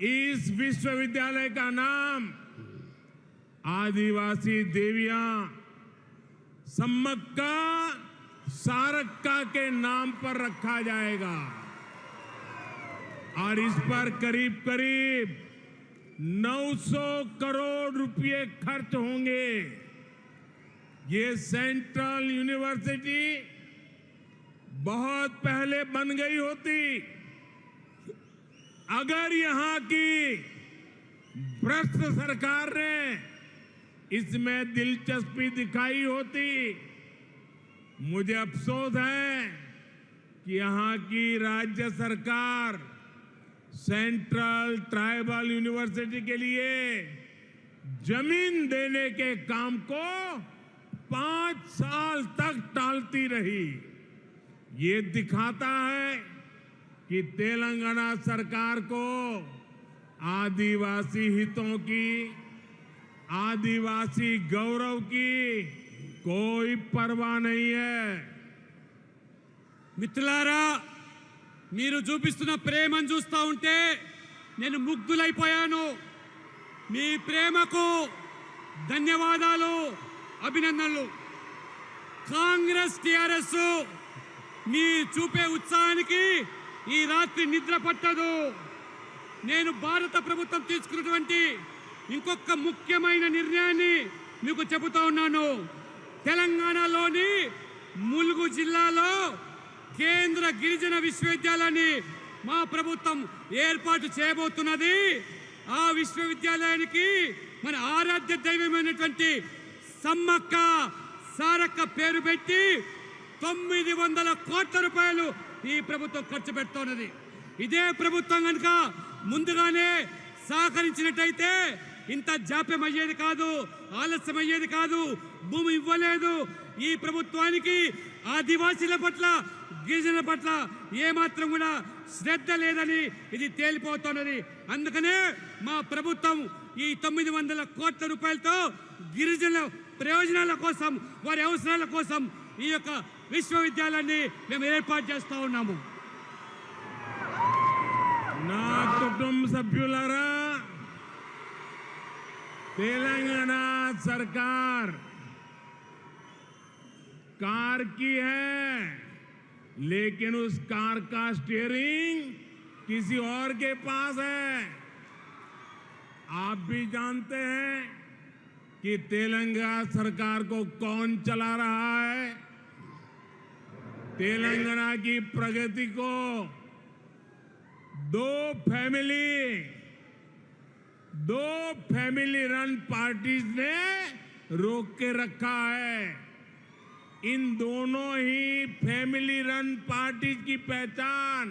इस विश्वविद्यालय का नाम आदिवासी देवियां सम्मक्का सारक्का के नाम पर रखा जाएगा. और इस पर करीब करीब 900 करोड़ रुपए खर्च होंगे. ये सेंट्रल यूनिवर्सिटी बहुत पहले बन गई होती अगर यहां की भ्रष्ट सरकार ने इसमें दिलचस्पी दिखाई होती. मुझे अफसोस है कि यहां की राज्य सरकार सेंट्रल ट्राइबल यूनिवर्सिटी के लिए जमीन देने के काम को 5 साल तक टालती रही। ये दिखाता है कि तेलंगाना सरकार को आदिवासी हितों की, आदिवासी गौरव की कोई परवाह नहीं है। మిత్రులారా, మీరు చూపిస్తున్న ప్రేమను చూస్తూ ఉంటే నేను ముగ్ధులైపోయాను. మీ ప్రేమకు ధన్యవాదాలు, అభినందనలు. కాంగ్రెస్ టిఆర్ఎస్ మీ చూపే ఉత్సాహానికి ఈ రాత్రి నిద్ర పట్టదు. నేను భారత ప్రభుత్వం తీసుకున్నటువంటి ఇంకొక ముఖ్యమైన నిర్ణయాన్ని మీకు చెబుతా ఉన్నాను. తెలంగాణలోని ములుగు జిల్లాలో కేంద్ర గిరిజన విశ్వవిద్యాలయాన్ని మా ప్రభుత్వం ఏర్పాటు చేయబోతున్నది. ఆ విశ్వవిద్యాలయానికి మన ఆరాధ్య దైవమైనటువంటి సమ్మక్క సారక్క పేరు పెట్టి 900 కోట్ల రూపాయలు ఈ ప్రభుత్వం ఖర్చు పెడుతున్నది. ఇదే ప్రభుత్వం కనుక ముందుగానే సహకరించినట్టయితే ఇంత జాప్యం అయ్యేది కాదు, ఆలస్యం అయ్యేది కాదు, భూమి ఇవ్వలేదు. ఈ ప్రభుత్వానికి ఆదివాసీల పట్ల, గిరిజనుల పట్ల ఏమాత్రం కూడా శ్రద్ధ లేదని ఇది తేలిపోతున్నది. అందుకనే మా ప్రభుత్వం ఈ 900 కోట్ల రూపాయలతో గిరిజనుల ప్రయోజనాల కోసం, వారి అవసరాల కోసం ఈ యొక్క విశ్వవిద్యాలయాన్ని మేము ఏర్పాటు చేస్తూ ఉన్నాము. నా కుటుంబ సభ్యులారా, तेलंगाना सरकार कार की है, लेकिन उस कार का स्टीयरिंग किसी और के पास है। आप भी जानते हैं कि तेलंगाना सरकार को कौन चला रहा है। तेलंगाना की प्रगति को दो फैमिली रन पार्टीज ने रोक के रखा है। इन दोनों ही फैमिली रन पार्टीज की पहचान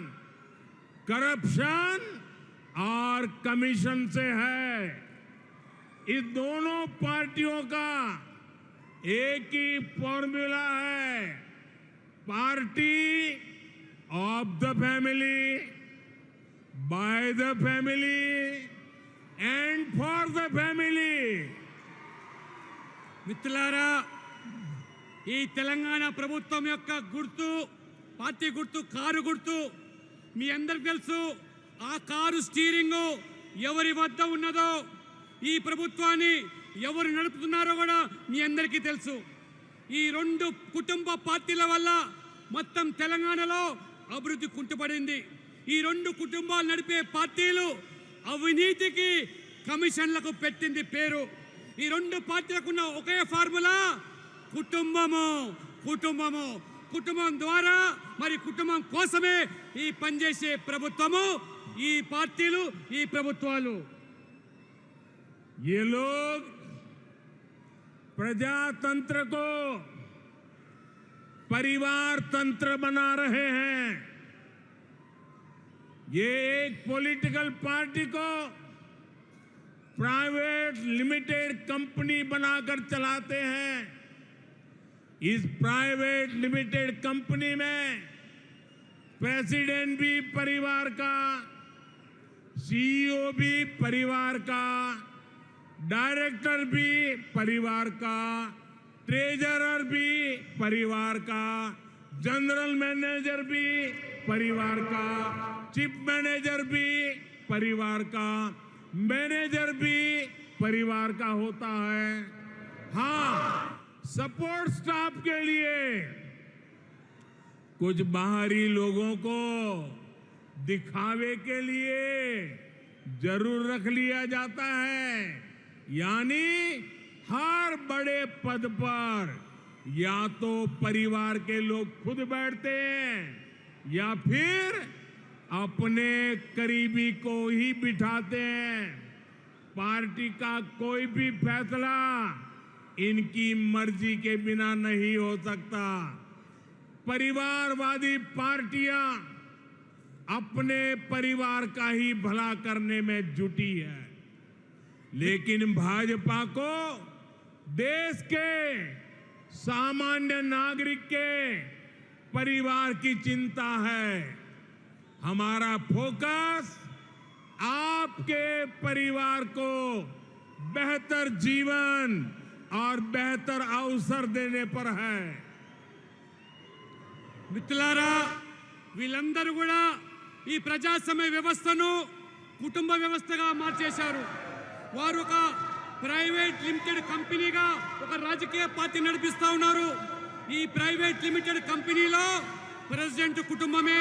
करप्शन और कमीशन से है। इस दोनों पार्टियों का एक ही फॉर्मूला है, party of the family, by the family and for the family. మిత్రులారా, ఈ తెలంగాణ ప్రభుత్వం యొక్క గుర్తు, పార్టీ గుర్తు కారు గుర్తు. మీ అందరికీ తెలుసు ఆ కారు స్టీరింగ్ ఎవరి వద్ద ఉన్నదో, ఈ ప్రభుత్వాన్ని ఎవరు నడుపుతున్నారో కూడా మీ అందరికీ తెలుసు. ఈ 2 కుటుంబ పార్టీల వల్ల మొత్తం తెలంగాణలో అభివృద్ధి కుంటుపడింది. ఈ 2 కుటుంబాలు నడిపే పార్టీలు అవినీతికి, కమిషన్లకు పెట్టింది పేరు. ఈ 2 పార్టీలకు ఉన్న ఒకే ఫార్ములా కుటుంబము. కుటుంబం ద్వారా, మరి కుటుంబం కోసమే ఈ పనిచేసే ప్రభుత్వము, ఈ పార్టీలు, ఈ ప్రభుత్వాలు. ये लोग प्रजातंत्र को परिवार तंत्र बना रहे हैं। ये एक पॉलिटिकल पार्टी को प्राइवेट लिमिटेड कंपनी बनाकर चलाते हैं। इस प्राइवेट लिमिटेड कंपनी में प्रेसिडेंट भी परिवार का, सीईओ भी परिवार का, डायरेक्टर भी परिवार का, ट्रेजरर भी परिवार का, जनरल मैनेजर भी परिवार का, चीफ मैनेजर भी परिवार का, मैनेजर भी परिवार का होता है। हाँ, सपोर्ट स्टाफ के लिए कुछ बाहरी लोगों को दिखावे के लिए जरूर रख लिया जाता है। यानी हर बड़े पद पर या तो परिवार के लोग खुद बैठते हैं या फिर अपने करीबी को ही बिठाते हैं। पार्टी का कोई भी फैसला इनकी मर्जी के बिना नहीं हो सकता। परिवारवादी पार्टियां अपने परिवार का ही भला करने में जुटी है, लेकिन भाजपा को देश के सामान्य नागरिक के परिवार की चिंता है। हमारा फोकस आपके परिवार को बेहतर जीवन और बेहतर अवसर देने पर है। మిత్రులారా, వీళ్ళందరూ కూడా ఈ ప్రజాస్వామ్య వ్యవస్థను కుటుంబ వ్యవస్థగా మార్చేశారు. వారు ఒక ప్రైవేట్ లిమిటెడ్ కంపెనీగా ఒక రాజకీయ పార్టీ నడిపిస్తా ఉన్నారు. ఈ ప్రైవేట్ లిమిటెడ్ కంపెనీలో ప్రెసిడెంట్ కుటుంబమే,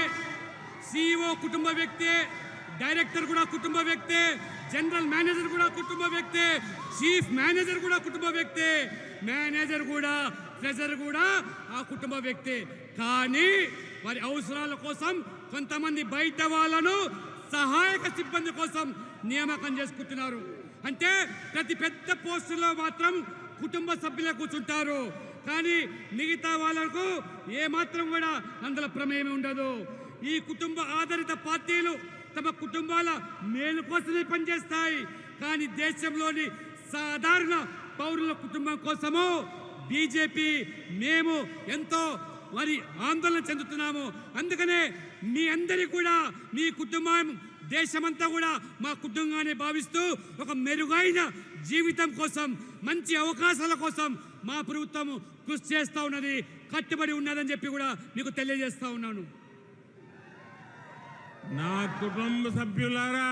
CEO కుటుంబ వ్యక్తే, డైరెక్టర్ కూడా కుటుంబ వ్యక్తే, జనరల్ మేనేజర్ కూడా కుటుంబ వ్యక్తే, చీఫ్ మేనేజర్ కూడా కుటుంబ వ్యక్తే, మేనేజర్ కూడా, ట్రెజరర్ కూడా ఆ కుటుంబ వ్యక్తే. కానీ వారి అవసరాల కోసం కొంతమంది బయట వాళ్ళను సహాయక సిబ్బంది కోసం నియామకం చేసుకుంటున్నారు. అంటే ప్రతి పెద్ద పోస్టులో మాత్రం కుటుంబ సభ్యులే కూర్చుంటారు, కానీ మిగతా వాళ్ళకు ఏమాత్రం కూడా అందులో ప్రమేయం ఉండదు. ఈ కుటుంబ ఆధారిత పార్టీలు తమ కుటుంబాల మేలు కోసమే పనిచేస్తాయి, కానీ దేశంలోని సాధారణ పౌరుల కుటుంబం కోసము బీజేపీ మేము ఎంతో మరి ఆందోళన చెందుతున్నాము. అందుకనే మీ అందరి కూడా మీ కుటుంబం దేశమంతా కూడా మా కుటుంబాన్ని భావిస్తూ ఒక మెరుగైన జీవితం కోసం, మంచి అవకాశాల కోసం మా ప్రభుత్వం కృషి చేస్తూ ఉన్నది, కట్టుబడి ఉన్నదని చెప్పి కూడా మీకు తెలియజేస్తా ఉన్నాను. నా కుటుంబ సభ్యులారా,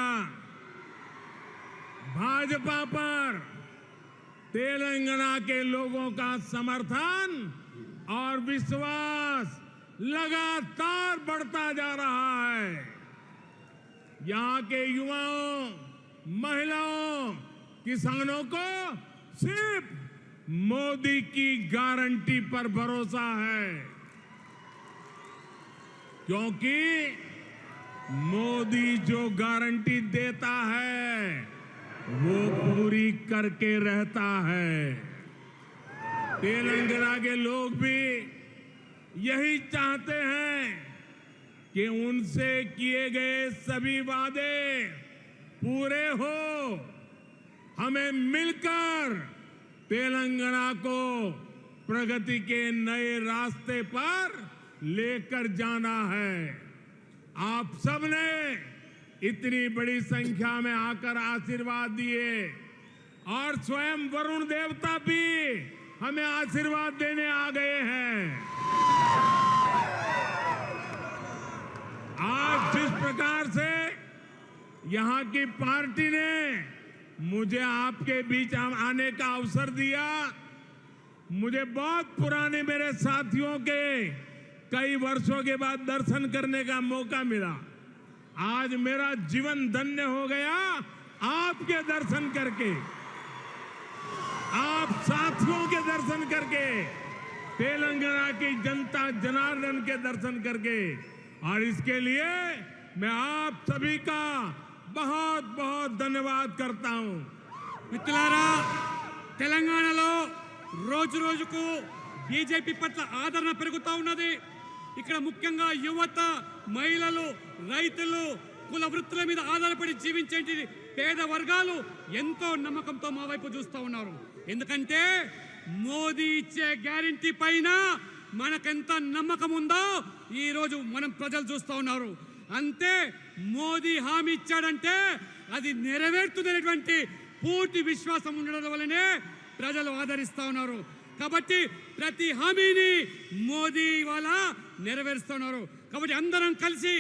भाजपा पर तेलंगाना के लोगों का समर्थन और विश्वास लगातार बढ़ता जा रहा है। यहाँ के युवाओं, महिलाओं, किसानों को सिर्फ मोदी की गारंटी पर भरोसा है, क्योंकि मोदी जो गारंटी देता है वो पूरी करके रहता है। तेलंगाना के लोग भी यही चाहते हैं कि उनसे किए गए सभी वादे पूरे हो। हमें मिलकर तेलंगाना को प्रगति के नए रास्ते पर लेकर जाना है। आप सबने इतनी बड़ी संख्या में आकर आशीर्वाद दिए और स्वयं वरुण देवता भी हमें आशीर्वाद देने आ गए हैं। आज जिस प्रकार से यहाँ की पार्टी ने मुझे आपके बीच आने का अवसर दिया, मुझे बहुत पुराने मेरे साथियों के कई वर्षों के बाद दर्शन करने का मौका मिला। आज मेरा जीवन धन्य हो गया आपके दर्शन करके, आप साथियों के दर्शन करके, तेलंगाना की जनता जनार्दन के दर्शन करके। और इसके लिए मैं आप सभी का बहुत बहुत धन्यवाद करता हूं। మిత్రులారా, తెలంగాణలో రోజు రోజుకు బీజేపీ పట్ల ఆదరణ పెరుగుతూ ఉన్నది. ఇక్కడ ముఖ్యంగా యువత, మహిళలు, రైతులు, కుల వృత్తుల మీద ఆధారపడి జీవించే పేద వర్గాలు ఎంతో నమ్మకంతో మా వైపు చూస్తూ ఉన్నారు. ఎందుకంటే మోదీ ఇచ్చే గ్యారెంటీ పైన మనకెంత నమ్మకం ఉందో ఈ రోజు మనం ప్రజలు చూస్తూ ఉన్నారు. అంతే, మోదీ హామీ ఇచ్చాడంటే అది నెరవేరుతుందనేటువంటి పూర్తి విశ్వాసం ఉండడం వల్లనే ప్రజలు ఆదరిస్తూ ఉన్నారు. కాబట్టి ప్రతి హామీని మోదీ వాళ్ళ నెరవేరుస్తున్నారు. కాబట్టి అందరం కలిసి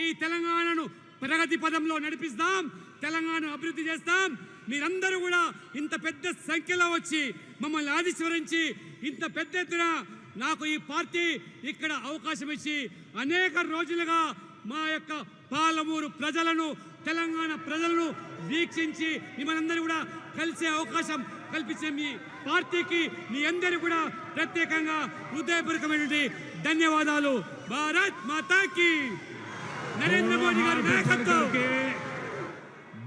ఈ తెలంగాణను ప్రగతి పదంలో నడిపిస్తాం, తెలంగాణ అభివృద్ధి చేస్తాం. మీరందరూ కూడా ఇంత పెద్ద సంఖ్యలో వచ్చి మమ్మల్ని ఆశీర్వదించి ఇంత పెద్ద ఎత్తున నాకు ఈ పార్టీ ఇక్కడ అవకాశం ఇచ్చి అనేక రోజులుగా మా యొక్క పాలమూరు ప్రజలను, తెలంగాణ ప్రజలను వీక్షించి మిమ్మల్ని కూడా కలిసే అవకాశం కల్పించే మీ పార్టీకి మీ అందరూ కూడా ప్రత్యేకంగా హృదయపూర్వకమైనటువంటి ధన్యవాదాలు. భారత్ మాతా की नरेंद्र मोदी గారి నాయకత్వం.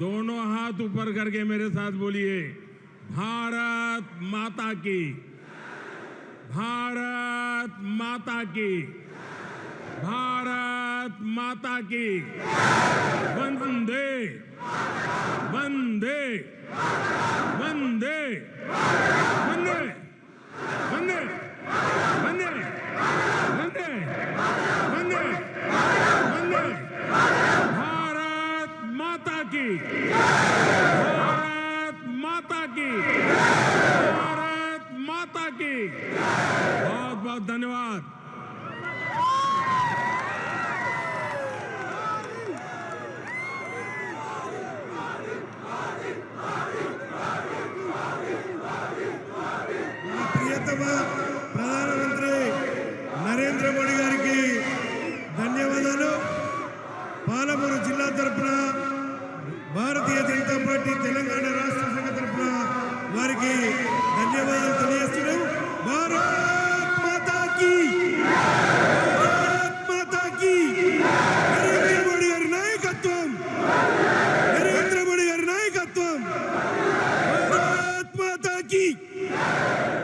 दोनों हाथ ऊपर करके मेरे साथ बोलिए, भारत माता की, भारत माता की, भारत भारत माता की वंदे वंदे वंदे वंदे वंदे वंदे वंदे वंदे वंदे भारत माता की भारत माता की भारत माता की बहुत बहुत धन्यवाद।